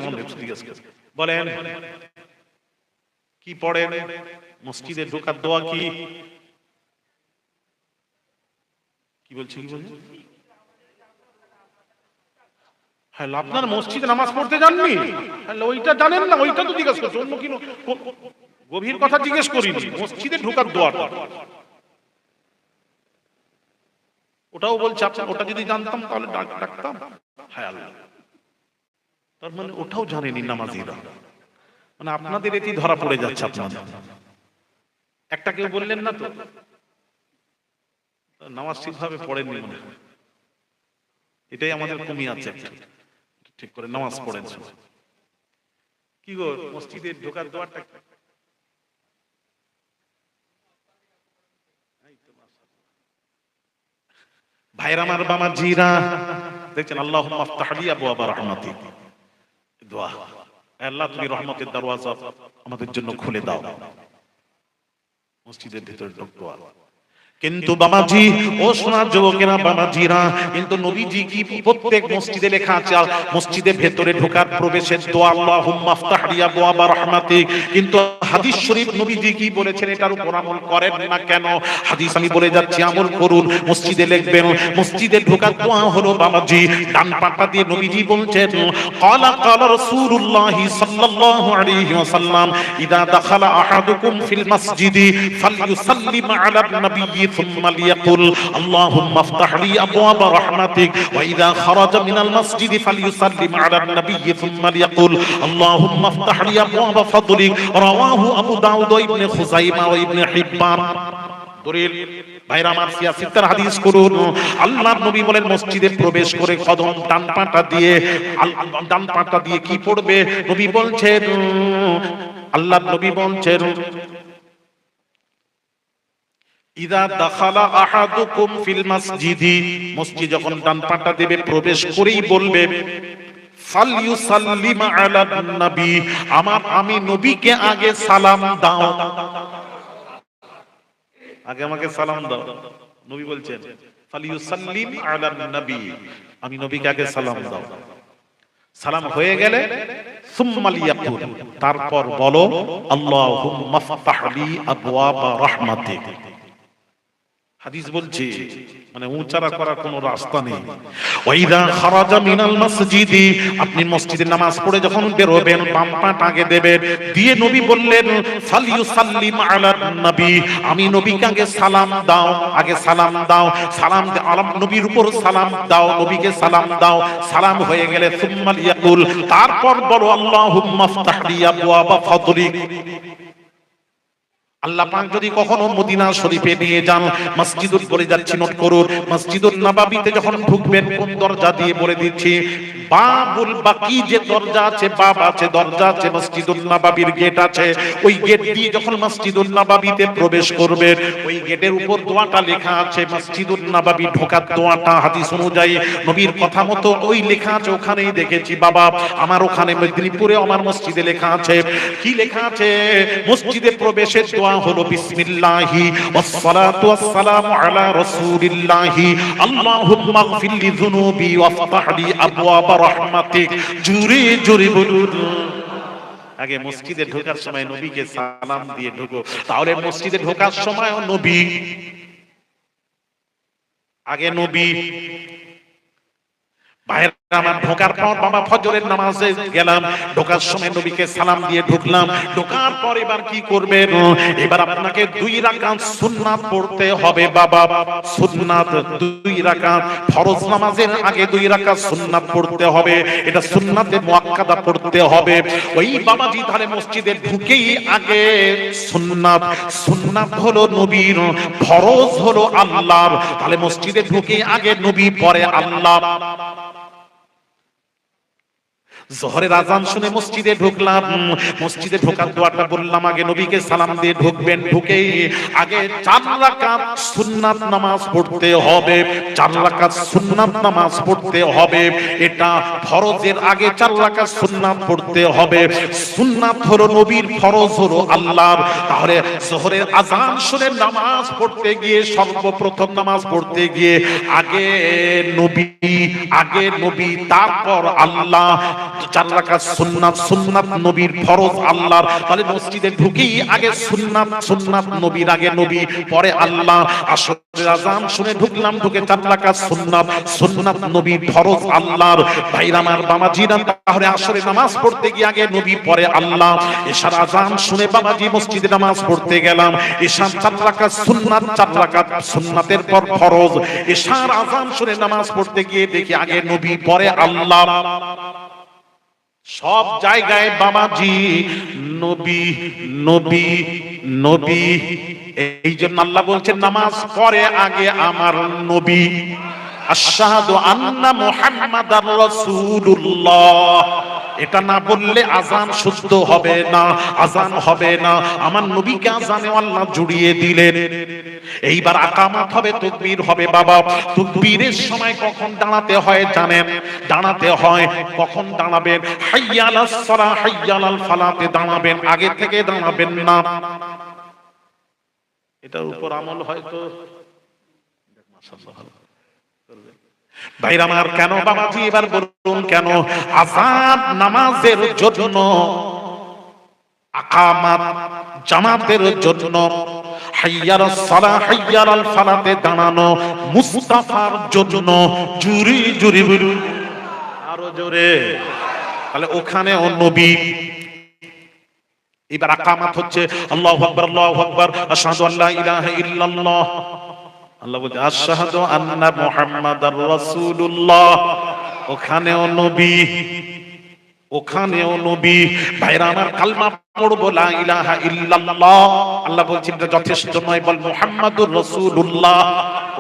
জিজ্ঞাসা বলেন কি পড়েন? মসজিদে ঢোকার দোয়া কি? কি বলছি? হ্যাঁ, আপনার মসজিদে নামাজ পড়তে যাননি, ওইটা জানেন না? ওইটা তো জিজ্ঞাসা করছো, অন্য কি গভীর কথা জিজ্ঞেস করিনি। মসজিদে ঢোকার দোয়াটা ওটাও বলছে, ওটা যদি জানতাম তাহলে ডাকতাম। হ্যাঁ আল্লাহ, তার মানে ওটাও জানেনি নামাজিরা। মানে আপনাদের এটি ধরা পড়ে যাচ্ছে। আপনাদের একটা কেউ বললেন না তো নামাজ ঠিকভাবে পড়েননি মনে হয়, এটাই আমাদের কমি আছে। ঠিক করে নামাজ পড়েন। কি গো, মসজিদে ঢোকার দোয়াটা ভাইরা আমার বাবাজিরা দেখছেন, আল্লাহুম্মা আফতাহ লি আবওয়াবা রাহমাতিক, দোয়া, আল্লাহ তুমি রহমতের দরওয়াজা আমাদের জন্য খুলে দাও। মসজিদের ভিতরে দোয়া। কিন্তু বাবাজি, ও সোনার যুবকেরা, বাবাজিরা, কিন্তু নবীজি কি প্রত্যেক মসজিদে লেখা আছে মসজিদের ভেতরে ঢোকার প্রবেশের দোয়া আল্লাহুম্মা আফতাহ লি আবওয়াবা রাহমাতিক, কিন্তু হাদিস শরীফ নবীজি কি বলেছেন এটার উপর আমল করেন না কেন? হাদিস আমি বলে যাচ্ছি, আমল করুন। মসজিদে লিখবেন, মসজিদে ঢোকার দোয়া হলো বাবাজি ডান পাটা দিয়ে। নবীজি বলছেন, ক্বালা রাসূলুল্লাহ সাল্লাল্লাহু আলাইহি ওয়াসাল্লাম, ইযা দাখালা আহাদুকুম ফিল মাসজিদি ফালইউসাল্লিম আলা নাবিয়্যি ثم ليقل اللهم افتح لي ابواب رحمتك واذا خرج من المسجد فليسلم على النبي ثم ليقل اللهم افتح لي ابواب فضلك رواه ابو داود وابن خزيمه وابن حبان। দলিল ভাইরা আমার, সিয়াসিতার হাদিস করুন। আল্লাহর নবী বলেন, মসজিদে প্রবেশ করে কদম ডান পাটা দিয়ে কি পড়বে? নবী বলছেন, আল্লাহর নবী বলছেন, ইদা দাখালা আহাদুকুম ফিল মাসজিদি, মসজিদ যখন ডান পাটা দেবে প্রবেশ করেই বলবে ফালইউসাল্লিম আলা নবী, আমি নবীকে আগে সালাম দাও। আগে আমাকে সালাম দাও। নবী বলছেন ফালইউসাল্লিম আলা নবী, আমি নবীকে আগে সালাম দাও। সালাম হয়ে গেলে সুম্মা লিয়াকুল, তারপর বলো আল্লাহুম্মা আফতাহ লি আবওয়াবা রাহমাতিক। হাদিস বলছে, মানে উচ্চারণ করার কোনো রাস্তা নেই। ওয়াইদা খারাজা মিনাল মাসজিদি, আপনি মসজিদে নামাজ পড়ে যখন বের হবেন বাম পাটা আগে দেবেন, দিয়ে নবী বললেন ফালইউসাল্লিম আলা নবী, আমি নবীকে আগে সালাম দাও, আগে সালাম দাও। সালাম নবীর উপর সালাম দাও, নবীকে সালাম দাও। সালাম হয়ে গেলে সুম্মা লিয়াকুল, তারপর বলো আল্লাহুম্মা আফতাহ লি আবওয়াবা ফাদলিক। আল্লাহ পাক যদি কখনো মদিনা শরীফে নিয়ে যান, মসজিদুল, বলে যাচ্ছি নোট করুন, মসজিদুল নববীতে যখন ঢুকবেন কোন দরজা দিয়ে বলে দিচ্ছি, বাবুল বাকি যে দরজা আছে, বাব আছে, দরজা আছে, মসজিদুল নববীর গেট আছে, ওই গেট দিয়ে যখন মসজিদুল নববীতে প্রবেশ করবেন, ওই গেটের উপর দোয়াটা লেখা আছে, মসজিদুল নববী ঢোকার দোয়াটা হাদিস অনুযায়ী নবীর কথা মতো ওই লেখা আছে। ওখানেই দেখেছি বাবা, আমার ওখানে মেদিনীপুরে আমার মসজিদে লেখা আছে। কি লেখা আছে? মসজিদে প্রবেশের দোয়া হলো বিসমিল্লাহি ওয়াসসালাতু ওয়াসসালামু আলা রাসূলিল্লাহি আল্লাহুম্মা ইগফির লি যুনুবি ওয়াফতাহ লি আবওয়াবা রাহমাতিক। জোরে জোরে বলুন। আগে মসজিদে ঢোকার সময় নবীকে সালাম দিয়ে ঢোকো, তাহলে মসজিদে ঢোকার সময় নবী আগে, নবী। আমার ঢোকার পর বাবা ফজরের নামাজে গেলাম, ঢোকার সময় নবীকে সালাম দিয়ে ঢুকলাম। ঢোকার পর এবার কি করবেন? এবার আপনাকে 2 রাকাত সুন্নাত পড়তে হবে বাবা। সুন্নাত 2 রাকাত, ফরজ নামাজের আগে 2 রাকাত সুন্নাত পড়তে হবে। এটা সুন্নাতে মুআক্কাদা পড়তে হবে। ওই বাবাজি তাহলে মসজিদে ঢুকেই আগে সুন্নাত, সুন্নাত হলো নবীর, ফরজ হলো আল্লাহর। তাহলে মসজিদে ঢুকেই আগে নবী পরে আল্লাহ। জোহরের আযান শুনে মসজিদে ঢুকলাম, মসজিদে ঢোকার দোয়াটা বললাম, আগে নবীকে সালাম দিয়ে ঢুকবেন, ঢুকেই আগে 4 রাকাত সুন্নাত নামাজ পড়তে হবে। 4 রাকাত সুন্নাত নামাজ পড়তে হবে। এটা ফরজের আগে 4 রাকাত সুন্নাত পড়তে হবে। সুন্নাত হলো নবীর, ফরজ হলো আল্লাহর। তাহলে জোহরের আযান শুনে নামাজ পড়তে গিয়ে, সর্বপ্রথম নামাজ পড়তে গিয়ে আগে নবী তারপর আল্লাহ। 4 রাকাত সুন্নাত, সুন্নাত নবীর, ফরজ আল্লাহর। তাহলে মসজিদে ঢুকেই আগে সুন্নাত, সুন্নাত নবীর আগে নবী পরে আল্লাহ। আসরের আযান শুনে ঢুকলাম, ঢুকে 4 রাকাত সুন্নাত, সুন্নাত নবীর, ফরজ আল্লাহর। ভাইরা আমার, বাবাজিরা, তাহলে আসরের নামাজ পড়তে গিয়ে আগে নবী পরে আল্লাহ। এশার আযান শুনে বাবাজি মসজিদে নামাজ পড়তে গেলাম। এশার 4 রাকাত সুন্নাত, 4 রাকাত সুন্নাতের পর ফরজ। এশার আযান শুনে নামাজ পড়তে গিয়ে দেখি আগে নবী পরে আল্লাহ। সব জায়গায় বাবাজি নবী নবী নবী। এই জন্য আল্লাহ বলছেন নামাজ পড়ে আগে আমার নবী। আশহাদু আন্না মুহাম্মাদার রাসূলুল্লাহ। এটা না বললে আযান শুদ্ধ হবে না, আযান হবে না। আমার নবীকে আযানে আল্লাহ জুড়িয়ে দিলেন। এইবার আকামাত হবে, তাকবীর হবে বাবা। তাকবীরের সময় কখন দাঁড়াতে হয় জানেন? দাঁড়াতে হয় কখন দাঁড়াবেন? হাইয়া আলাস সালাহ, হাইয়া আলাল ফালাতে দাঁড়াবেন, আগে থেকে দাঁড়াবেন না। এটার উপর আমল হয়তো মাশাআল্লাহ ভাইরা আমার। কেন বাবাজি এবার বলুন কেন? আযান নামাজের জন্য, আকামাত জামাতের জন্য, হাইয়ালাস সালাহ, হাইয়ালাল ফালাতে দাঁড়ানো মুস্তাফার জন্য। জুরি জুরি বলুন আরো জোরে। তাহলে ওখানেও নবী। এবার আকামাত হচ্ছে আল্লাহু আকবার, আল্লাহু আকবার, আশহাদু আল্লা ইলাহা ইল্লাল্লাহ। আল্লাহ বলছে আশহাদু আন্না মুহাম্মাদার রাসূলুল্লাহ। ওখানেও নবী, ওখানেও নবী। ভাইরা আমার, কালমা পড়বো লা ইলাহা ইল্লাল্লাহ, আল্লাহ বলছেন এটা যথেষ্ট নয়, বল মুহাম্মাদুর রাসূলুল্লাহ।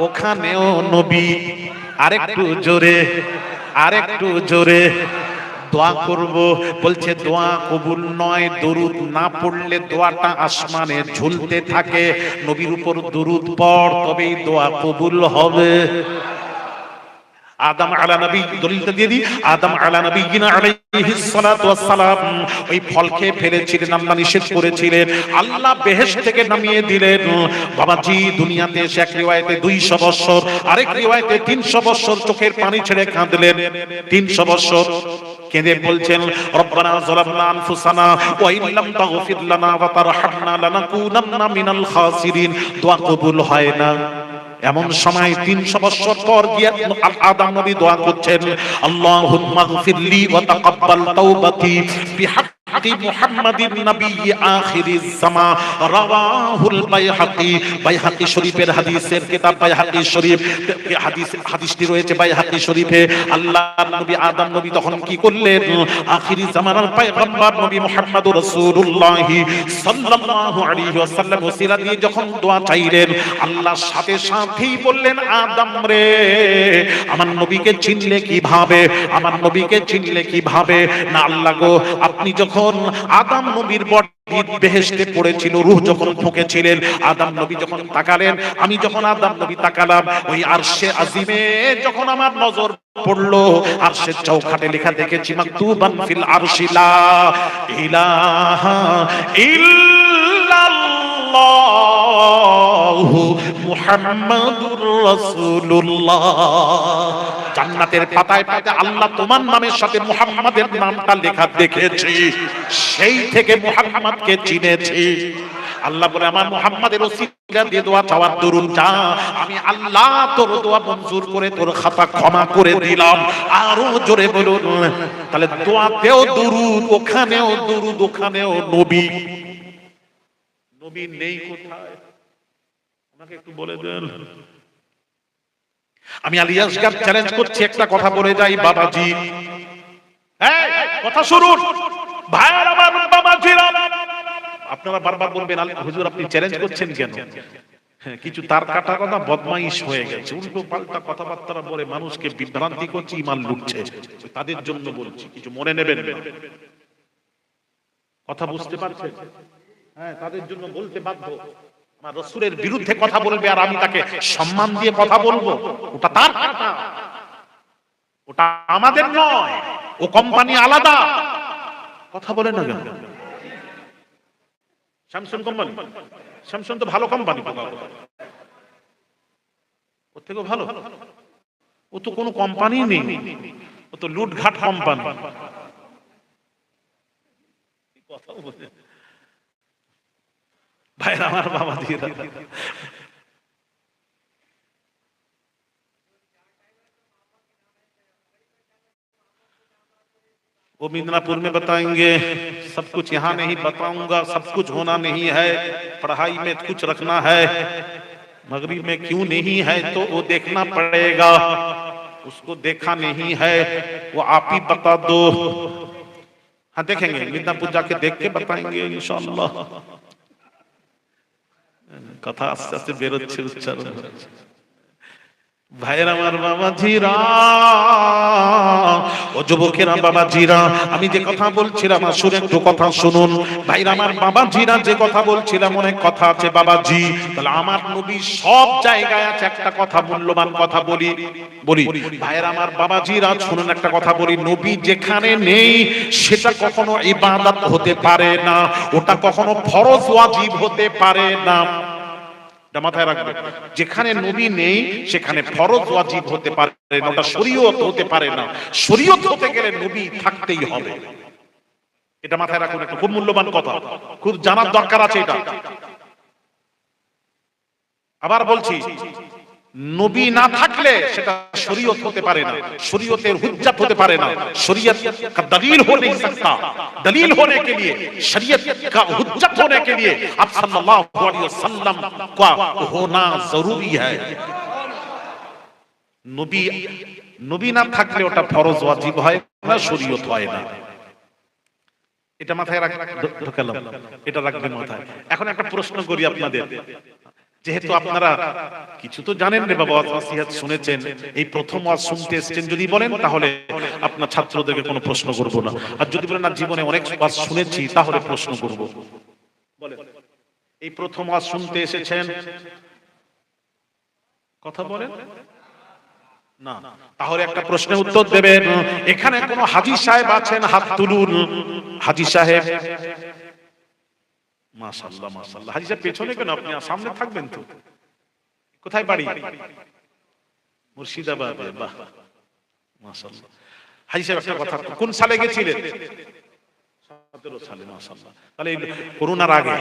ওখানেও নবী। আরেকটু জোরে, আরেকটু জোরে। দোয়া করব, বলছে দোয়া কবুল নয় দরুদ না পড়লে দোয়াটা আসমানে ঝুলতে থাকে। নবীর উপর দরুদ পড়, তবেই দোয়া কবুল হবে। আদম আলা নবী, দলিলটা দিয়ে দিই। আদম আলা নবিয়িনা আলাইহিস সালাতু ওয়াস সালাম ওই ফল খেয়ে ফেলেছিলেন, আল্লাহ নিষেধ করেছিলেন, আল্লাহ বেহেশত থেকে নামিয়ে দিলেন। বাবাজি দুনিয়াতে এসে এক রিওয়ায়াতে 200 বছর, আরেক রিওয়ায়াতে 300 বছর চোখের পানি ছেড়ে কাঁদলেন। 300 বছর কেঁদে বলছেন রব্বানা যালামনা আনফুসানা ওয়া ইল্লাম তাগফির লানা ওয়া তারহামনা লানাকুনান্না মিনাল খাসিরিন। দোয়া কবুল হয় না। এমন সময় 300 বছর পর গিয়ে আদম নবী দোয়া করছেন, আল্লাহুম্মা গফিরলি ওয়া তাকাব্বাল তাওবাতি বিহাক্কি মুহাম্মাদিন নবী আখিরিজ জামা। রাওয়াহুল বাইহাকি। বাইহাকি শরীফের হাদিসের কিতাব বাইহাকি শরীফ, হাদিসটি রয়েছে বাইহাকি শরীফে। আল্লাহর নবী আদম নবী তখন কি করলেন? আখিরি জামানার পয়গম্বর নবী মুহাম্মদুর রাসূলুল্লাহ সাল্লাল্লাহু আলাইহি ওয়াসাল্লাম ওসিলা দিয়ে যখন দোয়া চাইলেন, আল্লাহ সাথে সাথেই বললেন, আদম রে, আমার নবীকে চিনলে কিভাবে? আমার নবীকে চিনলে কিভাবে? না আল্লাহ গো, আপনি যখন আদম নবীর বডি বেহেশতে পড়েছিল, রূহ যখন ঢুকেছিলেন, আদম নবী যখন তাকালেন, আমি যখন আদম নবী তাকালাম, ওই আরশে আজিমে যখন আমার নজর পড়লো, আরশের চৌখাটে লেখা দেখেছি মাকতুবান ফিল আরশি লা ইলাহা ইল্লাল্লাহু মুহাম্মাদুর রাসূলুল্লাহ। জান্নাতের পাতায় পাতায় আল্লাহ তোমার নামের সাথে মুহাম্মাদের নামটা লেখা দেখেছি, সেই থেকে মুহাম্মাদকে চিনেছি। আল্লাহ বলে আমার মুহাম্মাদের ওসিলা দিয়ে দোয়া চাওয়ার দরুন যা, আমি আল্লাহ তোর দোয়া মঞ্জুর করে তোর খাতা ক্ষমা করে দিলাম। আরো জোরে বলুন। তাহলে দোয়াতেও দরুদ, ওখানেও দরুদ, ওখানেও নবী। নবী নেই কোথায় আমাকে একটু বলে দেন। আমি আলী আসগার চ্যালেঞ্জ করছি, একটা কথা বলে যাই বাবাজি, কথা শুনুন ভাইয়ের আমার বাবাজিরা। আপনারা বারবার বলবেন হুজুর আপনি চ্যালেঞ্জ করছেন কেন? কিছু তার কাটা কথা বদমাইশ হয়ে গেছে, উল্টো পাল্টা কথাবার্তা বলে মানুষকে বিভ্রান্তি করছে, ইমান লুটছে, তাদের জন্য বলছি, কিছু মনে নেবেন না। কথা বুঝতে পারছেন? হ্যাঁ, তাদের জন্য বলতে বাধ্য। আমার রাসূলের বিরুদ্ধে কথা বলবে আর আমি তাকে সম্মান দিয়ে কথা বলবো, ওটা তার কথা, ওটা আমাদের নয়। ও কোম্পানি আলাদা। কথা বলে না কেন? স্যামসাং কোম্পানি, স্যামসাং তো ভালো কোম্পানি, ওর থেকেও ভালো। ও তো কোনো কোম্পানি নেই, ও তো লুটঘাট কোম্পানি। ভাইরা আমার বাবা দিয়ে वो मिदनापुर में बताएंगे, सब कुछ यहाँ नहीं बताऊंगा, सब कुछ होना नहीं है, पढ़ाई में कुछ रखना है, मगरिब में क्यों नहीं है तो वो देखना पड़ेगा, उसको देखा नहीं है, वो आप ही बता दो। हाँ देखेंगे, मिदनापुर जाके देख के बताएंगे इंशाअल्लाह। कथा आस्ते आस्ते बेरोচ্ছে উচ্চারণ। ভাইরা আমার বাবাজিরা, ও যুবকেরা বাবাজিরা, আমি যে কথা বলছিলাম আসলে একটু কথা শুনুন। ভাইরা আমার বাবাজিরা, যে কথা বলছিলাম অনেক কথা আছে বাবাজি। তাহলে আমার নবী সব জায়গায় আছে, একটা কথা মূল্যবান কথা বলি ভাইরা আমার বাবাজিরা শুনুন, একটা কথা বলি, নবী যেখানে নেই সেটা কখনো ইবাদত হতে পারে না, ওটা কখনো ফরজ ওয়াজিব হতে পারে না। মাথায় রাখবেন, যেখানে নবী নেই সেখানে ফরজ ওয়াজিব হতে পারে না, ওটা শরীয়ত হতে পারে না। শরীয়ত হতে গেলে নবী থাকতেই হবে। এটা মাথায় রাখুন, একটা খুব মূল্যবান কথা, খুব জানার দরকার আছে এটা। আবার বলছি, নবী না থাকলে সেটা শরীয়ত হতে পারে না, শরীয়তের হুজ্জত হতে পারে না, শরীয়ত का दलील हो नहीं सकता। दलील होने के लिए, शरीयत का हुज्जत होने के लिए आप सल्लल्लाहु अलैहि वसल्लम का होना जरूरी है। নবী না থাকলে ওটা ফরজ ওয়াজিব হয় না, শরীয়ত হয় না। এটা মাথায় ঢোকালাম, এটা রাখবেন মাথায়। এখন একটা প্রশ্ন করি আপনাদের, যেহেতু আপনারা কিছু তো জানেন রে বাবা, ওয়াজ শুনেছেন, এই প্রথম ওয়াজ শুনতে এসেছেন, যদি বলেন তাহলে আপনার ছাত্রদেরকে কোনো প্রশ্ন করব না, আর যদি বলেন না জীবনে অনেক ওয়াজ শুনেছি তাহলে প্রশ্ন করব। বলেন, এই প্রথম ওয়াজ শুনতে এসেছেন? কথা বলেন না, তাহলে একটা প্রশ্নের উত্তর দেবেন। এখানে কোন হাজী সাহেব আছেন? হাত তুলুন। হাজী সাহেব, মাশাআল্লাহ মাশাআল্লাহ। হাজী সাহেব পেছনে কেন, আপনি সামনে থাকবেন তো। কোথায় বাড়ি? মুর্শিদাবাদে। বাহ মাশাআল্লাহ। হাজী সাহেব একটা কথা, কোন সালে গেছিলেন? 17 সালে। মাশাআল্লাহ। তাহলে করোনার আগে।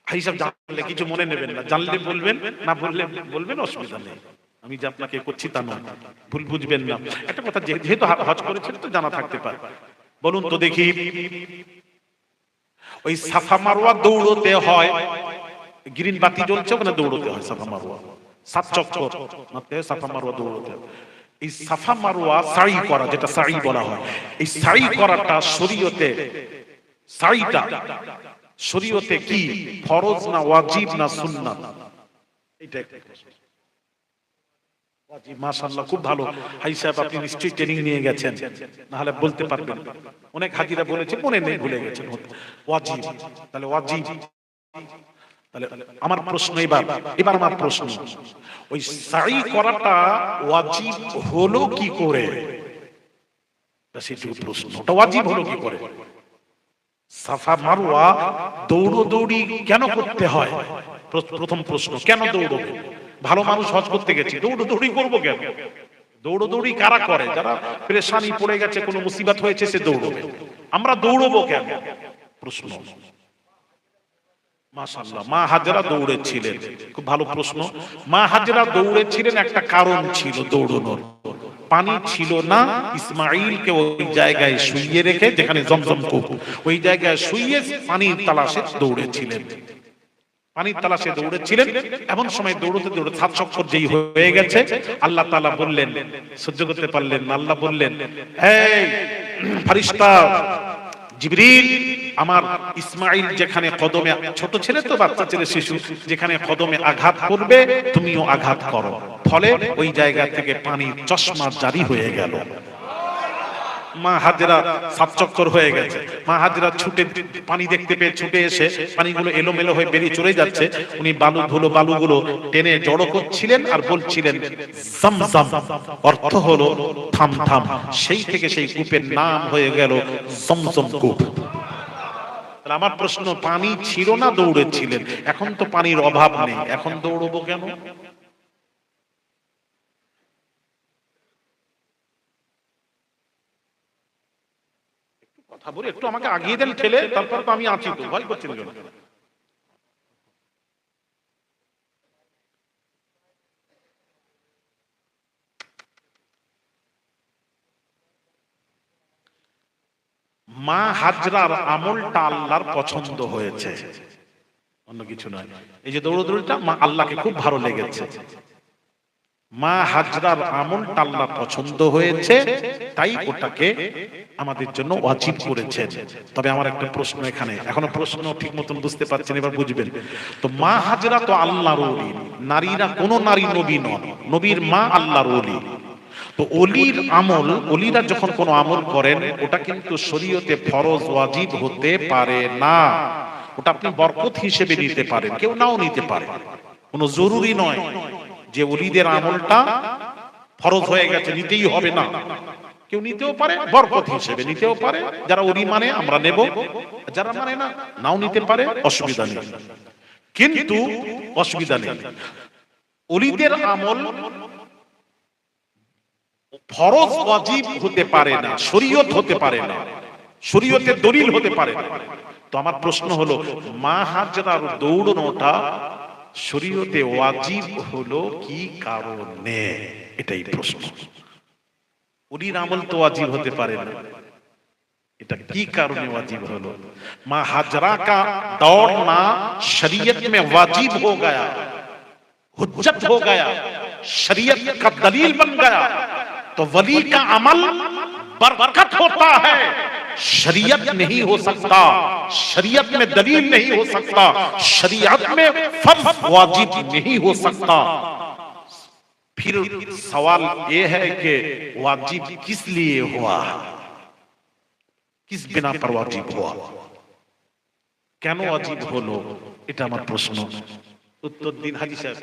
হাজী সাহেব জানলে কিছু মনে নেবেন না, জানলে বলবেন, না বললে বলবেন, অসুবিধা নেই। আমি যে আপনাকে করছি তা নয়, ভুল বুঝবেন না। একটা কথা, যেহেতু হজ করেছেন তো জানা থাকতে পারে। বলুন তো দেখি, ওই সাফা মারওয়া দৌড়তে হয়, গ্রিন বাতি জ্বলছে ওখানে দৌড়তে হয়, সাফা মারওয়া 7 চক্কর মারতে হয়, সাফা মারওয়া দৌড়তে হয়। এই সাফা মারওয়া সাই করা, যেটা সাই বলা হয়, এই সাই করাটা শরীয়তে, সাইটা শরীয়তে কি ফরজ না ওয়াজিব না সুন্নাত? এটা ওয়াজিব। মাশাআল্লাহ, খুব ভালো। হাজী সাহেব আপনি নিশ্চয়ই ট্রেনিং নিয়ে গেছেন, না হলে বলতে পারবেন। অনেক হাজীরা বলেছে, মনে নেই, ভুলে গেছেন। ওয়াজিব, তাহলে ওয়াজিব। তাহলে আমার প্রশ্ন এবার আমার প্রশ্ন, ওই সাই করাটা ওয়াজিব হলো কি করে? সেটাই প্রশ্ন, ওটা ওয়াজিব হলো কি করে? সাফা মারওয়া দৌড়দৌড়ি কেন করতে হয়? প্রথম প্রশ্ন, কেন দৌড়বে? ভালো মানুষ হজ করতে গেছে, দৌড়দৌড়ি করবো কেন? দৌড়দৌড়ি কারা করে? যারা পেরেশানি পড়ে গেছে, কোনো মুসিবত হয়েছে, সে দৌড়বে। আমরা দৌড়বো কেন? প্রশ্ন। মাশাআল্লাহ, মা হাজেরা দৌড়েছিলেন, খুব ভালো প্রশ্ন। মা হাজেরা দৌড়েছিলেন, একটা কারণ ছিল দৌড়ানোর। পানি ছিল না, ইসমাঈলকে ওই জায়গায় শুইয়ে রেখে, যেখানে জমজম কূপ, ওই জায়গায় শুইয়ে পানির তালাশে দৌড়েছিলেন। পানির তালাশে দৌড়েছিলেন। এমন সময় দৌড়তে দৌড়তে 7 চক্কর যেই হয়ে গেছে, আল্লাহ তাআলা বললেন, সহ্য করতে পারলেন না, আল্লাহ বললেন, এই ফেরেশতা জিবরিল, আমার ইসমাঈল যেখানে কদমে, ছোট ছেলে তো, বাচ্চা ছেলে, শিশু, যেখানে কদমে আঘাত করবে তুমিও আঘাত করো। ফলে ওই জায়গা থেকে পানির চশমা জারি হয়ে গেল। মা হাজেরা 7 চক্কর হয়ে গেছে। মা হাজেরা ছুটে পানি দেখতে পেয়ে ছুটে এসে পানিগুলো এলোমেলো হয়ে বেরিয়ে চলে যাচ্ছে। উনি বালুগুলো টেনে জড়ো করছিলেন আর বলছিলেন জমজম, অর্থ হলো থাম থাম। সেই থেকে সেই কূপের নাম হয়ে গেল জমজম কূপ। আমার প্রশ্ন, পানি ছিল না দৌড়েছিলেন, এখন তো পানির অভাব নেই, এখন দৌড়বো কেন? কথা বলে একটু আমাকে আগিয়ে দেন ঠেলে, তারপর তো আমি আছি, তো ভয় করছেন কেন? মা হাজরার আমলটা আল্লাহর পছন্দ হয়েছে, অন্য কিছু নয়। এই যে দৌড়দৌড়িটা মা আল্লাহকে খুব ভালো লেগেছে। মা হাজরার আমলটা আল্লাহ পছন্দ হয়েছে, তাই ওটাকে আমাদের জন্য ওয়াজিব করেছেন। তবে আমার একটা প্রশ্ন এখানে, এখনো প্রশ্ন ঠিক মতন বুঝতে পারছেন, এবার বুঝবেন। তো মা হাজরা তো আল্লাহর ওলি, নারীরা কোন নারী নবী নন, নবীর মা আল্লাহর ওলি। তো ওলির আমল, ওলিরা যখন কোন আমল করেন, ওটা কিন্তু শরীয়তে ফরজ ওয়াজিব হতে পারে না। ওটা আপনি বরকত হিসেবে নিতে পারেন, কেউ নাও নিতে পারে, কোনো জরুরি নয় যে ওলিদের আমলটা ফরজ হয়ে গেছে নিতেই হবে না। কেউ নিতেও পারে, বরকত হিসেবে নিতেও পারে। যারা ওলি মানে আমরা নেব, যারা মানে না নাও নিতে পারে, অসুবিধা নেই। কিন্তু অসুবিধা নেই, ওলিদের আমল ফরজ ওয়াজিব হতে পারে না, শরীয়ত হতে পারে না, শরীয়তের দলিল হতে পারে না। তো আমার প্রশ্ন হলো, মা হাজরার দৌড়ানোটা শরীয়তে ওয়াজিব হলো কি কারণে? এটাই প্রশ্ন। ওলির আমল তো ওয়াজিব হতে পারে না, এটা কি কারণে ওয়াজিব হলো? মা হাজরা का दौड़ना शरीयत में वाजिब हो गया, हुज्जत हो गया, शरीयत का दलील बन गया। तो वली का अमल बरकत होता है, शरीयत नहीं हो सकता, शरीयत में दलील नहीं हो सकता, शरीयत में फर्ज वाजिब नहीं हो सकता। फिर सवाल ये है कि वाजिब किस लिए हुआ, किस बिना पर वाजिब हुआ, কেন ওয়াজিব হলো? এটা আমার প্রশ্ন। উত্তর দিন হাজী সাহেব।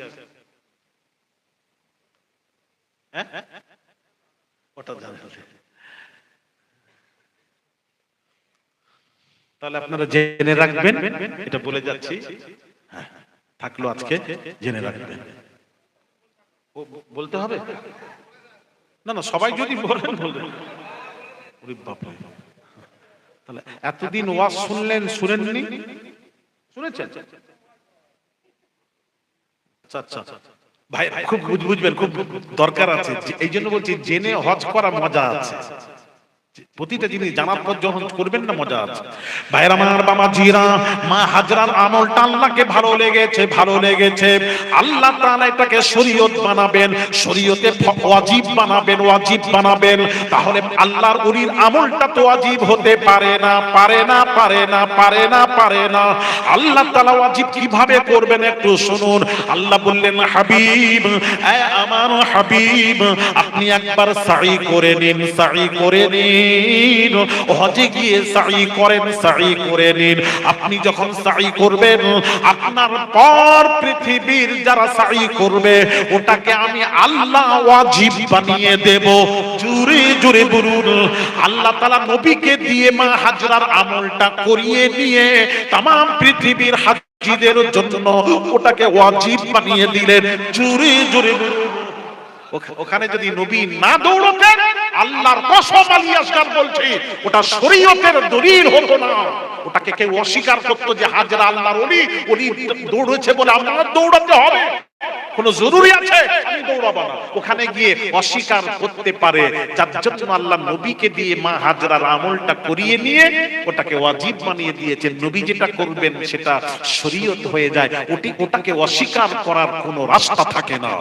ওটা জানেন? তাহলে আপনারা জেনে রাখবেন, এটা বলে যাচ্ছি, থাকলো আজকে জেনে রাখবেন। বলতে হবে না, না সবাই যদি বলেন বলবেন। ওরে বাপ রে, তাহলে এতদিন ওয়াজ শুনলেন, শুনেননি? শুনেছেন? আচ্ছা আচ্ছা ভাই, খুব বুঝবেন, খুব দরকার আছে। এই জন্য বলছি, জেনে হজ করা মজা আছে। প্রতিটা জিনিস জানার পর যখন করবেন না, মজা আছে। ভাইরা আমার, বাবা জিরা, মা হাজরার আমলটা আল্লাহকে ভালো লেগেছে, ভালো লেগেছে। আল্লাহ তাআলা এটাকে শরীয়ত বানাবেন, শরীয়তে ওয়াজিব বানাবেন, ওয়াজিব বানাবেন। তাহলে আল্লাহর ওলির আমলটা তো ওয়াজিব হতে পারে না, পারে না, পারে না, পারে না, পারে না। আল্লাহ তাআলা ওয়াজিব কিভাবে করবেন একটু শুনুন। আল্লাহ বললেন, হাবিব, আমার হাবিব, আপনি একবার সাই করে নিন, সাই করে নিন। হজে গিয়ে সাই করেন, সাই করে নিন। আপনি যখন সাই করবেন, আপনার পর পৃথিবীর যারা সাই করবে, ওটাকে আমি আল্লাহ ওয়াজিব বানিয়ে দেব। জোরে জোরে বলুন। আল্লাহ তাআলা নবীকে দিয়ে মা হাজরার আমলটা করিয়ে নিয়ে तमाम পৃথিবীর হাজীদের জন্য ওটাকে ওয়াজিব বানিয়ে দিলেন। জোরে জোরে বলুন। ওখানে যদি নবী না দৌড়তেন, আল্লাহর কসম আলী আসগার বলছি, ওটা শরীয়তের দলিল হতো না। ওটাকে কেউ অস্বীকার করতো যে হাজরা আল্লাহর ওলি, ওলি দৌড়েছে বলে আমার দৌড়াতে হবে, কোন জরুরি আছে আমি দৌড়াবো না। ওখানে গিয়ে অস্বীকার করতে পারে, যার জন্য আল্লাহ নবীকে দিয়ে মা হাজরার আমলটা করিয়ে নিয়ে ওটাকে ওয়াজিব বানিয়ে দিয়েছেন। নবী যেটা করবেন সেটা শরীয়ত হয়ে যায়, ওটাকে অস্বীকার করার কোনো রাস্তা থাকে না।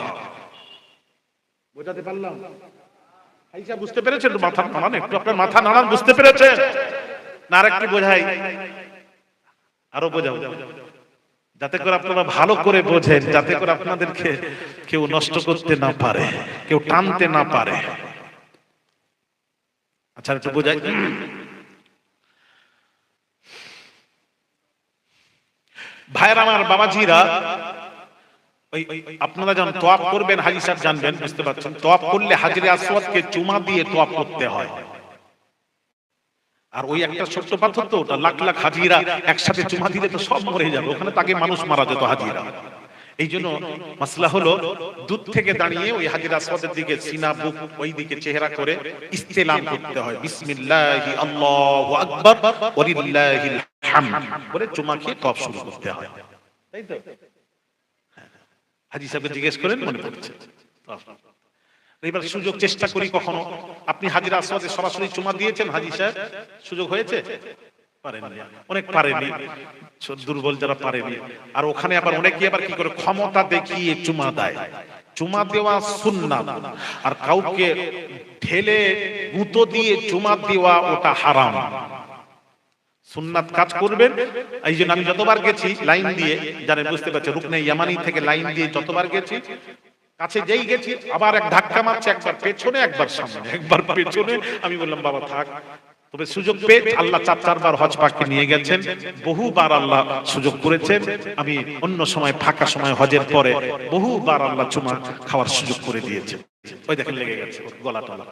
বোঝাতে পারলাম? আইসা বুঝতে পেরেছেন? মাথা নাড়ান একটু, আপনার মাথা নাড়ান, বুঝতে পেরেছেন না? আরেকটু বোঝাই, আরো বোঝাও, যাতে করে আপনারা ভালো করে বোঝেন, যাতে করে আপনাদেরকে কেউ নষ্ট করতে না পারে, কেউ টানতে না পারে। আচ্ছা একটু বোঝাই। ভাইয়ের আমার, বাবাজিরা, ওই আপনারা যখন তোয়াফ করবেন, হাজী সাহেব জানবেন, বুঝতে পারছেন, তোয়াফ করলে হাজরে আসওয়াদকে চুমা দিয়ে তোয়াফ করতে হয়। আর ওই একটা ছোট্ট পাথর তো, ওটা লাখ লাখ হাজিরা একসাথে চুমা দিলে তো সব মরে যাবে, ওখানে তাকে মানুষ মারা যেত হাজিরা। এই জন্য মাসলা হলো দূর থেকে দাঁড়িয়ে ওই হাজরে আসওয়াদের দিকে সিনা, বুক ওই দিকে চেহারা করে ইস্তেলাম করতে হয়, বিসমিল্লাহি আল্লাহু আকবার ওয়ালিল্লাহিল হামদ বলে চুমা খেয়ে তোয়াফ শুরু করতে হয়, তাই তো? হাজী সাহেবকে জিজ্ঞেস করেন, মনে পড়ছে। এবার সুযোগ চেষ্টা করি, কখনো আপনি হাজরে আসওয়াদে সরাসরি চুমা দিয়েছেন হাজী সাহেব? সুযোগ হয়েছে? পারেননি, অনেক পারেনি, দুর্বল যারা পারেনি। আর ওখানে আবার অনেকে আবার কি করে ক্ষমতা দেখিয়ে চুমা দেয়। চুমা দেওয়া সুন্নাত, আর কাউকে ঢেলে গুঁতো দিয়ে চুমা দেওয়া ওটা হারাম। সুন্নাত কাজ করবেন। এই জন্য আমি যতবার গেছি লাইন দিয়ে, জানেন, বুঝতে পারছেন, রুকনে ইয়ামানি থেকে লাইন দিয়ে যতবার গেছি, কাছে যেই গেছি আবার এক ধাক্কা মারছে, একবার পেছনে একবার সামনে, একবার পেছনে। আমি বললাম বাবা থাক। তবে সুযোগ পেয়ে আল্লাহ চারবার হজ পাককে নিয়ে গেছেন, বহুবার আল্লাহ সুযোগ করেছেন। আমি অন্য সময় ফাঁকা সময় হজের পরে বহুবার আল্লাহ চুমা খাওয়ার সুযোগ করে দিয়েছেন। ওই দেখেন লেগে গেছে গলা টলা।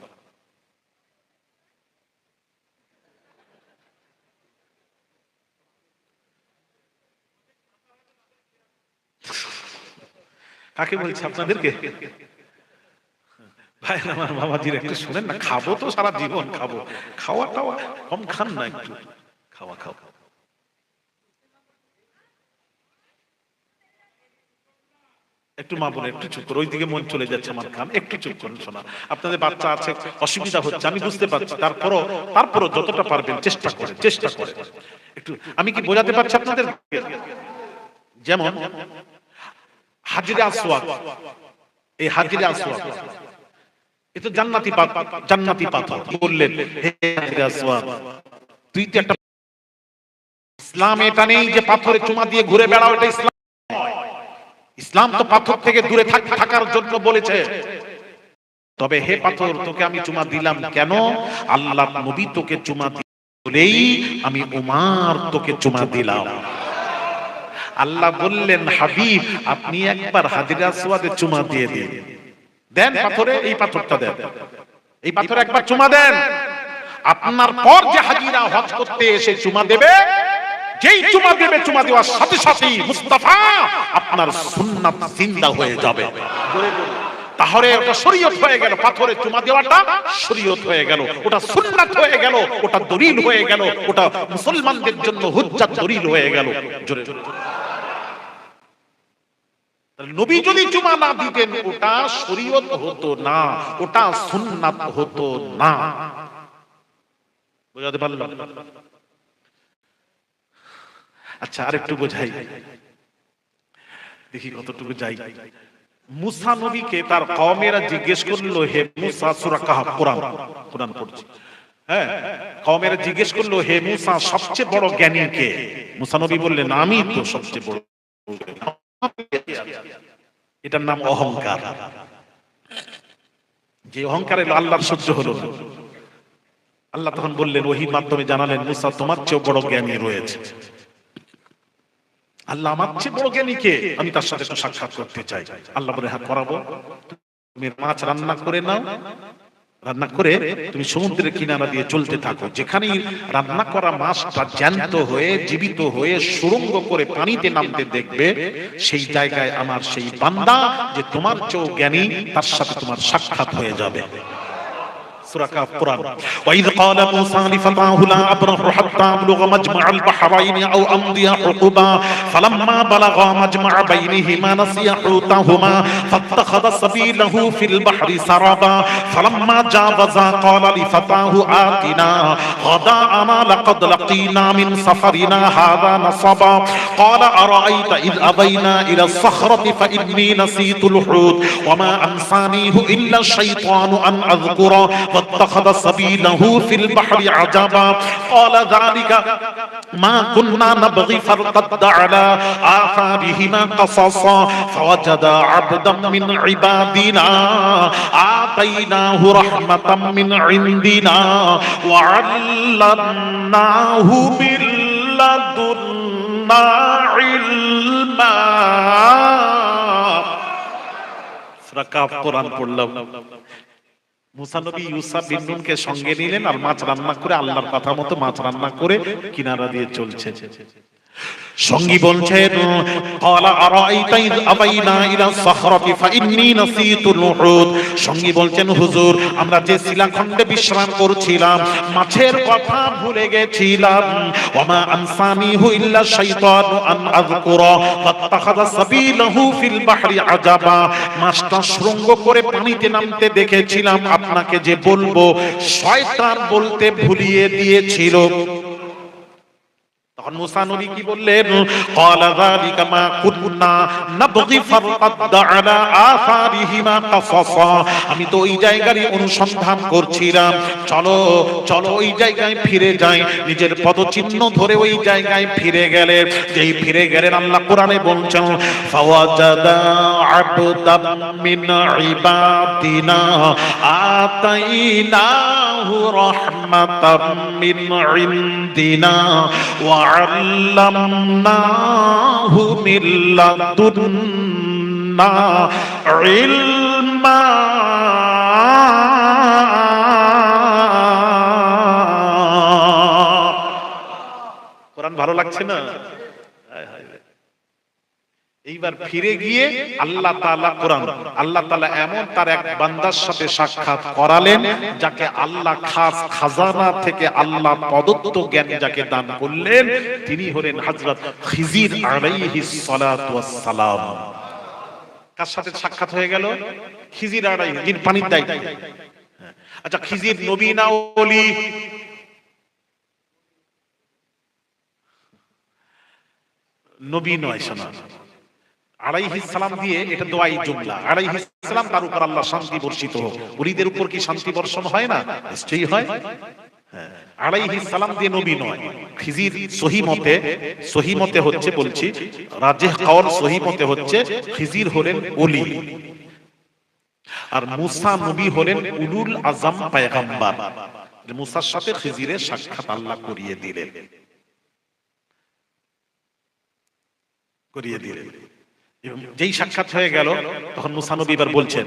কাকে বলছি? আপনাদেরকে? ভাই আমার, বাবাজির একটু শুনেন না, খাবো তো সারা জীবন খাবো, খাওয়া টাওয়া কম খান না, একটু খাওয়া খাও। একটু মা বলে একটু চুপ করো, ওইদিকে মন চলে যাচ্ছে আমার, খান একটু চুপ করুন। শোনা, আপনাদের বাচ্চা আছে, অসুবিধা হচ্ছে আমি বুঝতে পারছি, তারপরও যতটা পারবেন চেষ্টা করে একটু। আমি কি বোঝাতে পারছি আপনাদের? যেমন হাজরে আসওয়াদ, এই হাজরে আসওয়াদ এ তো জান্নাতি পাথর। বললেন হে হাজরে আসওয়াদ, তুই তো একটা, ইসলাম এটা নেই যে পাথরে চুমা দিয়ে ঘুরে বেড়াও, এটা ইসলাম। ইসলাম তো পাথর থেকে দূরে থাকার জন্য বলেছে। তবে হে পাথর, তোকে আমি চুমা দিলাম কেন? আল্লাহর নবী তোকে চুমা বলেই আমি উমার তোকে চুমা দিলাম। আল্লাহ বললেন হাবিব, আপনি একবার হাজরে আসওয়াদে চুমা দিয়ে দিন, দেন পাথরে, এই পাথরটা দেন, এই পাথরে একবার চুমা দেন। আপনার পর যে হাজিরা হজ করতে এসে চুমা দেবে, যেই চুমা দেবে, চুমা দেওয়ার সাথে সাথেই মুস্তাফা আপনার সুন্নাত জিন্দা হয়ে যাবে। তাহলে ওটা শরীয়ত হয়ে গেল, পাথরে চুমা দেওয়াটা শরীয়ত হয়ে গেল, ওটা সুন্নাত হয়ে গেল, ওটা দলিল হয়ে গেল, ওটা মুসলমানদের জন্য হুজ্জাত দলিল হয়ে গেল। জোরে জোরে। নবী যদি চুমা না দিতেন ওটা শরীয়ত হতো না, ওটা সুন্নাত হতো না। বুঝাতে পারলাম? আচ্ছা আরেকটু বোঝাই, দেখি কতটুকু যাই। মুসা নবীকে তার কওমেরা জিজ্ঞেস করলো, হে মুসা, সূরা কাহফ, কোরআন পড়ছি, হ্যাঁ, কওমেরা জিজ্ঞেস করলো, হে মুসা, সবচেয়ে বড় জ্ঞানী কে? মুসা নবী বললেন, আমি তো সবচেয়ে বড়। এটার নাম অহংকার। যে অহংকারে আল্লাহর সহ্য হলো না, আল্লাহ তখন বললেন, ওহীর মাধ্যমে জানালেন, মুসা তোমার চেয়ে বড় জ্ঞানী রয়েছে। আল্লাহ, আমার চেয়ে বড় জ্ঞানী কে? আমি তার সাথে একটু সাক্ষাৎ করতে চাই। আল্লাহ বলে, হ্যাঁ করাবো। তুমি মাছ রান্না করে নাও, রান্না করে তুমি সমুদ্রের কিনারা দিয়ে চলতে থাকো, যেখানেই রান্না করা মাছটা জ্যান্ত হয়ে, জীবিত হয়ে সুরঙ্গ করে পানিতে নামতে দেখবে, সেই জায়গায় আমার সেই বান্দা যে তোমার চেয়েও জ্ঞানী, তার সাথে তোমার সাক্ষাৎ হয়ে যাবে। সূরা কাফ কোরআন। ওয়াইদ ক্বালা মূসা লিফাতাহু লা আবরাহু হাত্তা আবলুগা মাজমা'আল বাহরাইনি আও আমদিয়া হুকুবা ফালাম্মা বালাগা মাজমা'a বাইনিহিমা নাসিয়া হুতাহুমা ফাত্তাখাযা সাবিলাহু ফিল বাহরি সারাবা ফালাম্মা জাওয়াজা ক্বালা লিফাতাহু আতিনা গাদা'ানা লাকাদ লাকিনা মিন সাফারিনা হাযা নাসাবা ক্বালা আরাআইতা ইয আবাইনা ইলা الصخرة فإني نسيت الحوت وما أنسانيه إلا الشيطان أن أذكره واتخذ سبيله في البحر عجبا قال ذلك ما كنا نبغي فارتد على آثارهما قصصا فوجدا عبدا من عبادنا آتيناه رحمة من عندنا وعلمناه من لدنا علما সূরা কাফ কোরআন পড়লাম। মুসা নবী ইউসুফ বিন নুনকে সঙ্গে নিলেন আর মাছ রান্না করে আল্লাহর কথা মতো মাছ রান্না করে কিনারা দিয়ে চলছে। সঙ্গী বলছেন ক্বালা আরাআইতা ইয আবাইনা ইলা সাখরাতি ফাইন্নী নাসিতুল হুত। সঙ্গী বলছেন হুজুর আমরা যে শিলাখণ্ডে বিশ্রাম করছিলাম মাছের কথা ভুলে গেছিলাম। ওয়ামা আনসানিহু ইল্লা শাইতানু আন আযকুরা ফাত্তাখাযা সাবিলাহু ফিল বাহরি আজাবা। মাছটা শৃঙ্গ করে পানিতে নামতে দেখেছিলাম আপনাকে যে বলবো শয়তান বলতে ভুলিয়ে দিয়েছিল। তখন মুসা নবী কি বললেন ক্বালা যালিকা মা কুননা নাবগি ফারতাদা আলা আসারিহিমা কাসাসা। আমি তো ওই জায়গারই অনুসন্ধান করছিলাম, চলো চলো ওই জায়গায় ফিরে যাই। নিজের পদচিহ্ন ধরে ওই জায়গায় ফিরে গেলেন। যেই ফিরে গেলেন আল্লাহ কোরআনে বলছেন ফাওয়াজাদা আবদাম মিন ইবাদিনা আতাইনাহু রাহমাতাম মিন ইনদিনা وعلمناه من لدنا علما কোরআন ভালো লাগছে না? এইবার ফিরে গিয়ে আল্লাহ তাআলা কোরআন আল্লাহ তাআলা এমন তার এক বান্দার সাথে সাক্ষাৎ করালেন যাকে আল্লাহ খাস খাজানা থেকে আল্লাহ প্রদত্ত জ্ঞান যাকে দান করলেন তিনি হলেন হযরত খিজির আলাইহিস সালাতু ওয়াস সালাম। কার সাথে সাক্ষাৎ হয়ে গেল? খিজির আলাইহিস, যিনি পানির দায়িত্ব। আচ্ছা খিজির নবী না ওলি? নবী নয়, শোনা আলাইহিস সালাম দিয়ে এটা দোয়াই জুমলা। আলাইহিস সালাম তার উপর আল্লাহ শান্তি বর্ষিত হোক। ওলিদের উপর কি শান্তি বর্ষণ হয় না? নিশ্চয়ই হয়। আলাইহিস সালাম দিয়ে নবী নয়। খিজির সহি মতে হচ্ছে, বলছি রাজিহ কাওল সহি মতে হচ্ছে খিজির হলেন ওলি আর মুসা নবী হলেন উলুল আযম পয়গম্বর। মুসার সাথে খিজিরের সাক্ষাৎ আল্লাহ করিয়ে দিলেন। যেই সাক্ষাৎ হয়ে গেল তখন মুসা নবী এবার বলছেন,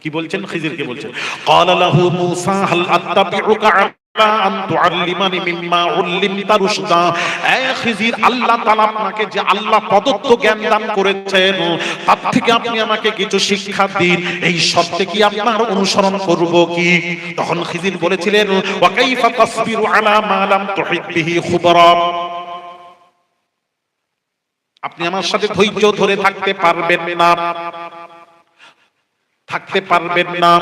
কি বলছেন? খিজিরকে বলছেন ক্বালা লাহু মুসা হাল আত্তাবিউকা আলা আন তুআল্লিমানি মিম্মা উল্লিমতা রুশদা। এ খিজির, আল্লাহ তাআলা আপনাকে যে আল্লাহ প্রদত্ত জ্ঞান দান করেছেন তার থেকে আপনি আমাকে কিছু শিক্ষা দিন, এই শর্তে কি আপনার অনুসরণ করব কি? তখন খিজির বলেছিলেন ওয়া কাইফা তাসবিরু আলা মা লাম তুহিত বিহি খুবরা। আপনি আমার সাথে ধৈর্য ধরে থাকতে পারবেন না,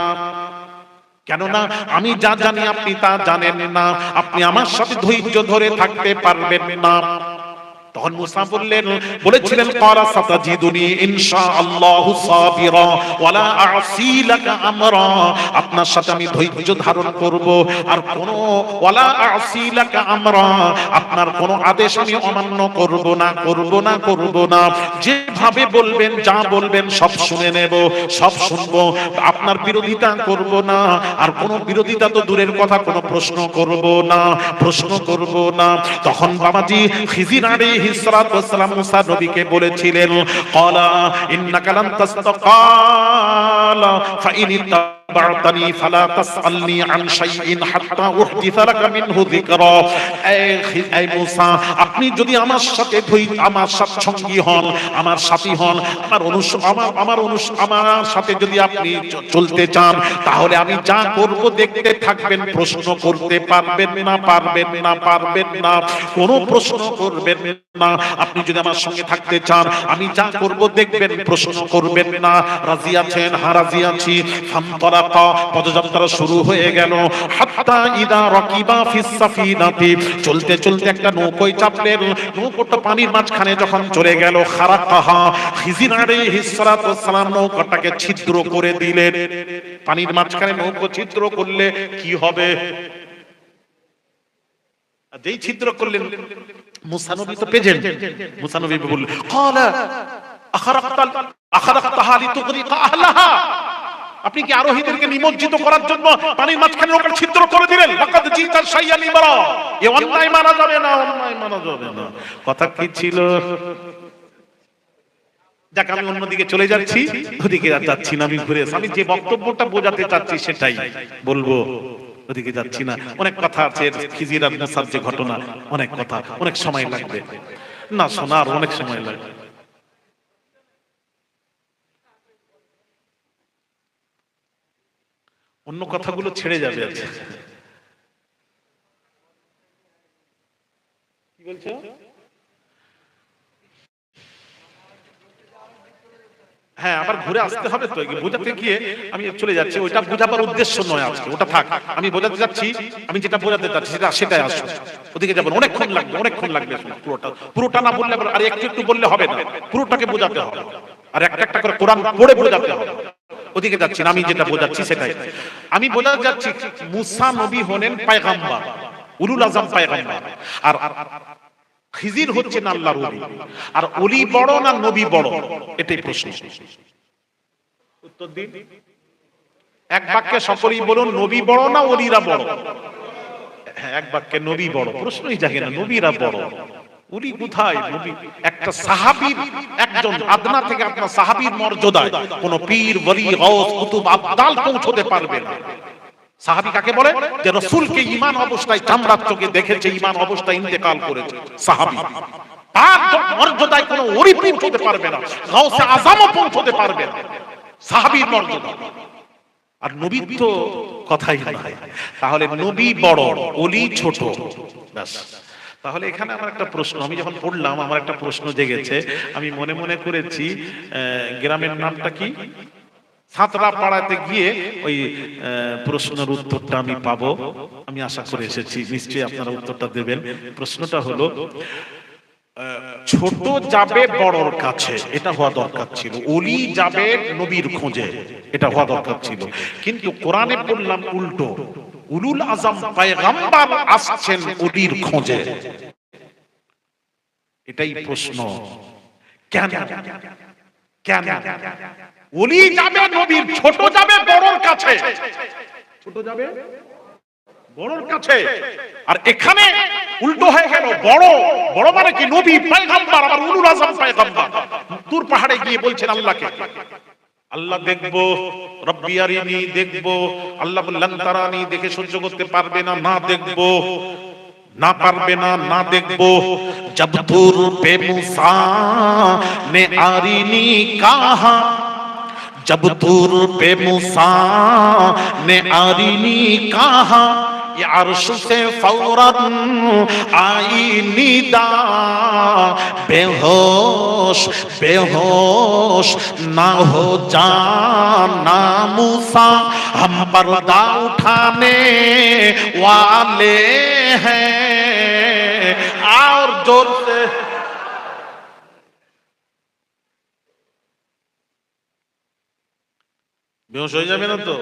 কেননা আমি যা জানি আপনি তা জানেন না। আপনি আমার সাথে ধৈর্য ধরে থাকতে পারবেন না। তখন মুসা বলেছিলেন ক্বালা সাতাজিদুনি ইনশাআল্লাহু সাবিরা ওয়ালা আ'সি লাকা আমরা। আপনার সাথে আমি ধৈর্য ধারণ করব আর কোন ওয়ালা আ'সি লাকা আমরা, আপনার কোন আদেশ আমি অমান্য করব না। যেভাবে বলবেন, যা বলবেন সব শুনে নেব, সব শুনবো। আপনার বিরোধিতা করব না, আর কোন বিরোধিতা তো দূরের কথা, কোন প্রশ্ন করব না। তখন বাবাজি খিজির আলাইহিস আলাইহিস সালাতু ওয়াস সালাম মুসা নবীকে বলেছিলেন, ক্বালা ইন্নাকা লান তাসতাকালা ফাইন ইত্তাবা'তানি ফালা তাসআলনি আন শাইইন হাত্তা উহদিসা লাকা মিনহু যিকরা। এই মুসা, আপনি যদি আমার সাথে আমার সঙ্গী হন, আমার সাথী হন, আমার সাথে যদি আপনি চলতে চান, তাহলে আমি যা করব দেখতে থাকবেন, প্রশ্ন করতে পারবেন না, কোনো প্রশ্ন করবেন না। আপনি যদি আমার সঙ্গে থাকতে চান, আমি যা করব দেখবেন, প্রশ্ন করবেন না। রাজি আছেন? হ্যাঁ রাজি আছি। ফান্তলাকা, পদযাত্রা শুরু হয়ে গেল। হাত্তা ইদা রাকিবা ফিস সাফিনাতি, চলতে চলতে একটা নৌকায় চাপলেন। নৌকাটা পানির মাঝখানে যখন চলে গেল, খারাকাহা, খিজির আলাইহিস সালাতু ওয়াস সালাম নৌকাটাকে ছিদ্র করে দিলেন। পানির মাঝখানে নৌকা ছিদ্র করলে কি হবে? যেই ছিদ্র করলেন, মুসা নবী তো পেজেন। মুসা নবী বললেন, ক্বালা আখরাকতাহা লিতুগরিকা আহলাহা, আপনি কি আরোহীদেরকে নিমজ্জিত করার জন্য পানির মাঝখানে নৌকা ছিদ্র করে দিলেন? লাকাদ জিতা শাইয়ান ইমরা, এ অন্যায় মানা যাবে না, অন্যায় মানা যাবে না। কথা কি ছিল? যাক, আমি অন্যদিকে চলে যাচ্ছি, ওদিকে যাচ্ছি না, আমি ঘুরে আমি যে বক্তব্যটা বোঝাতে চাচ্ছি সেটাই বলবো, ওদিকে যাচ্ছি না। অনেক কথা আছে, খিজির আর মুসার যে ঘটনা, অনেক কথা, অনেক সময় লাগবে না শোনার, অনেক সময় লাগবে। অন্য কথাগুলো ছেড়ে যাবে। আছে কি বলছো? হ্যাঁ, আবার ঘুরে আসতে হবে তো, বোঝাতে গিয়ে আমি চলে যাচ্ছি। ওইটা বোঝাবার উদ্দেশ্য নয় আজকে, ওটা থাক। আমি বোঝাতে যাচ্ছি, আমি যেটা বোঝাতে যাচ্ছি সেটাই আসো। ওদিকে যাবেন, অনেকক্ষণ লাগবে। পুরোটা না বললে আর একটু বললে হবে না, পুরোটাকে বোঝাতে হবে, আর একটা করে কোরআন পড়ে বোঝাতে হবে। ওদিকে যাচ্ছি না, আমি যেটা বোঝাচ্ছি সেটাই। আমি বোঝাতে যাচ্ছি, মুসা নবী হলেন পয়গম্বর, উলুল আযম পয়গম্বর, আর খিজির হচ্ছেন আল্লাহর ওলি। আর ওলি বড় না নবী বড়, এটাই প্রশ্ন। উত্তর দিন, এক বাক্যে সকলেই বলুন, নবী বড় না ওলিরা বড়? হ্যাঁ, এক বাক্যে নবী বড়। প্রশ্নই জাগে না, নবীরা বড়, ওলি কোথায়? নবী একটা সাহাবী, একজন আদনা থেকে আপনার সাহাবীর মর্যাদায় কোন পীর, ওলি, গাউস, কুতুব, আবদাল পৌঁছতে পারবে না। সাহাবী কাকে বলে? যে রাসূলকে ঈমান অবস্থায় চামড়ার চোখে দেখেছে, ঈমান অবস্থায় ইন্তেকাল করেছে, সাহাবী। তার মর্যাদায় কোনো ওলি পৌঁছতে পারবে না, গাউসে আযমও পৌঁছতে পারবে না, সাহাবীর মর্যাদা। আর নবী তো কথাই নাই। তাহলে নবী বড়, ওলি ছোট, ব্যাস। তাহলে এখানে আমার একটা প্রশ্ন, আমি যখন পড়লাম আমার একটা প্রশ্ন জেগেছে। আমি মনে মনে করেছি, গ্রামের নামটা কি? সাতরা পাড়াতে গিয়ে ওই প্রশ্নের উত্তরটা আমি পাবো, আমি আশা করে এসেছি। নিশ্চয়ই আপনারা উত্তরটা দেবেন। প্রশ্নটা হলো, ছোট যাবে বড়র কাছে, এটা হওয়া দরকার ছিল। ওলি যাবে নবীর খোঁজে, এটা হওয়া দরকার ছিল। কিন্তু কোরআনে পড়লাম উল্টো, উলুল আযম পয়গম্বর আসছেন ওলির খোঁজে। এটাই প্রশ্ন, কেন? ওলি যাবে নবীর, ছোট যাবে বড়র কাছে, ছোট যাবে বড়র কাছে। আর এখানে উল্টো হয়ে গেল, বড় মানে কি? নবী পয়গম্বর, আবার উলুল আযম পয়গম্বর। দূর পাহাড়ে গিয়ে বলছেন আল্লাহকে, আল্লাহ দেখবো, রব্বি আরিনি দেখবো। আল্লাহ বললেন তারানি, দেখে সহ্য করতে পারবে না, না দেখবো, না পারবে না, না দেখবো। জব তুর পে মুসা নে আরিনি কাহা, जब तुर पे मूसा ने आरिनी कहा, ये अर्श से फौरन आई निदा, बेहोश बेहोश ना हो जाना मूसा, हम पर्दा उठाने वाले हैं। और जोर से বেহুশ হয়ে যাবে না তো?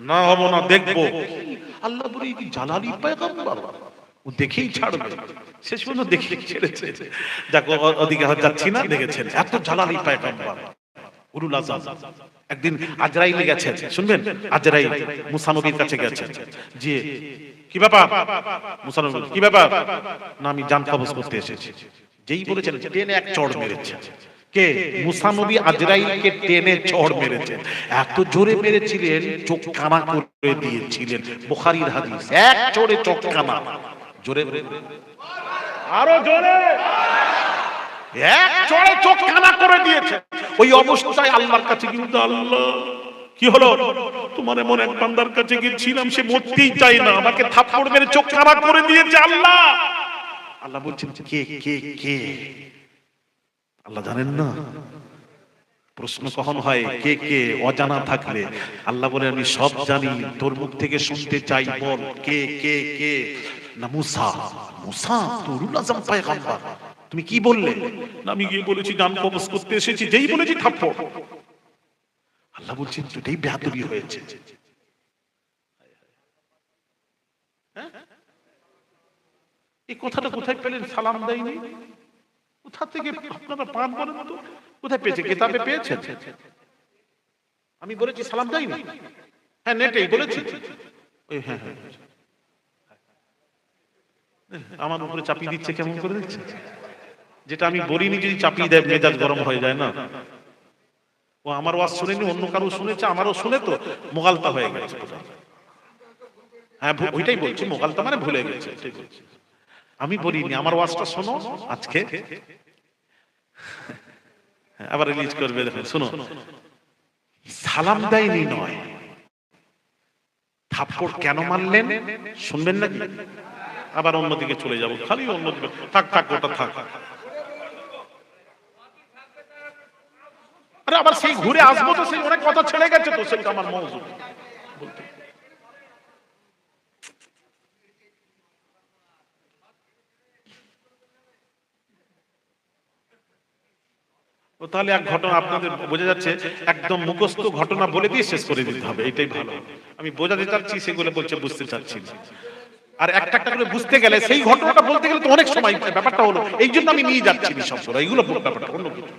না হবো না, দেখবো। আল্লাহ বলে, এই জালালি পয়গম্বর, ও দেখেই ছাড়বে। শেষ পর্যন্ত দেখেই ছেড়েছে। দেখো, ওদিকে যাচ্ছি না, দেখেছেন এত জালালি পয়গম্বর উলুল আযম। একদিন আজরাইল গেছেন, শুনবেন? আজরাইল মুসা নবীর কাছে গেছেন, যে কি ব্যাপার? মুসা নবী, কি ব্যাপার? না, আমি জান কবজ করতে এসেছি। যেই বলেছেন টেনে এক চড় মেরেছে। কে? মুসা নবী আজরাইলকে টেনে চড় মেরেছে। এত জোরে মেরেছিলেন চোখ কানা করে দিয়েছিলেন। বুখারীর হাদিস, এক চড়ে চোখ কানা। জোরে আরো জোরে, এক চড়ে চোখ কানা করে দিয়েছে। ওই অবস্থায় আল্লাহর কাছে কিন্তু, আল্লাহ কি হলো, তোমার এমন এক বান্দার কাছে গিয়েছিলাম, সে মরতেই চাই না, আমাকে থাপ্পড় মেরে চোখ কানা করে দিয়েছে। আল্লাহ, আল্লাহ বলছেন কে কে কে? আল্লাহ জানেন না? প্রশ্ন কখন হয় কে কে অজানা থাকলে? আল্লাহ বলে আমি সব জানি, তোর মুখ থেকে শুনতে চাই, বল কে কে কে? না মুসা। মুসা তো রুল আযম পয়গম্বর, তুমি কি বললে? না আমি গিয়ে বলেছি জান কবজ করতে এসেছি, যেই বলেছি থাপ্পড়। আল্লাহ বলছেন এটাই বেয়াদবি হয়েছে। এই কথাটা কোথায় পেলেন? সালাম দেয়নি, কোথা থেকে আপনারা পান বলেন তো? কোথায় পেয়েছে? কিতাবে পেয়েছেন? আমি বলেছি সালাম দেয়নি? হ্যাঁ নেটেই বলেছি। হ্যাঁ হ্যাঁ, আমার উপরে চাপিয়ে দিচ্ছে, কেমন করে দিচ্ছে? যেটা আমি বলিনি যদি চাপিয়ে দেয়, মেজাজ গরম হয়ে যায় না? ও আমার ওয়াজ শুনেনি, অন্য কারো শুনেছে, আমারও শুনে তো মোগালতা হয়ে গেছে। হ্যাঁ ওইটাই বলছি, মোগালতা মানে ভুলে গেছে। আমি বলিনি, আমার ওয়াজটা শোনো আজকে, আবার রিলিজ করবে, দেখেন শোনো। সালাম দেয়নি নয়, থাপ্পড় কেন মারলেন শুনবেন নাকি? আবার অন্যদিকে চলে যাব, খালি অন্যদিকে থাক থাক, ওটা থাক। আরে আবার সেই ঘুরে আসবো তো, সেই অনেক কথা ছেড়ে গেছে তো, সেটা আমার মওজু বলতে। তাহলে এক ঘটনা আপনাদের বোঝা যাচ্ছে, একদম মুখস্থ ঘটনা বলে দিয়ে শেষ করে দিতে হবে, এটাই ভালো। আমি বোঝাতে চাচ্ছি, সেগুলো বলছে বুঝতে চাচ্ছি না। আর একটা একটা করে বুঝতে গেলে, সেই ঘটনাটা বলতে গেলে তো অনেক সময়, ব্যাপারটা হলো এই জন্য আমি নিয়ে যাচ্ছি না সবগুলো, এইগুলো ব্যাপারটা অন্য কিছু।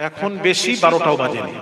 এখন বেশি 12টাও বাজেনি।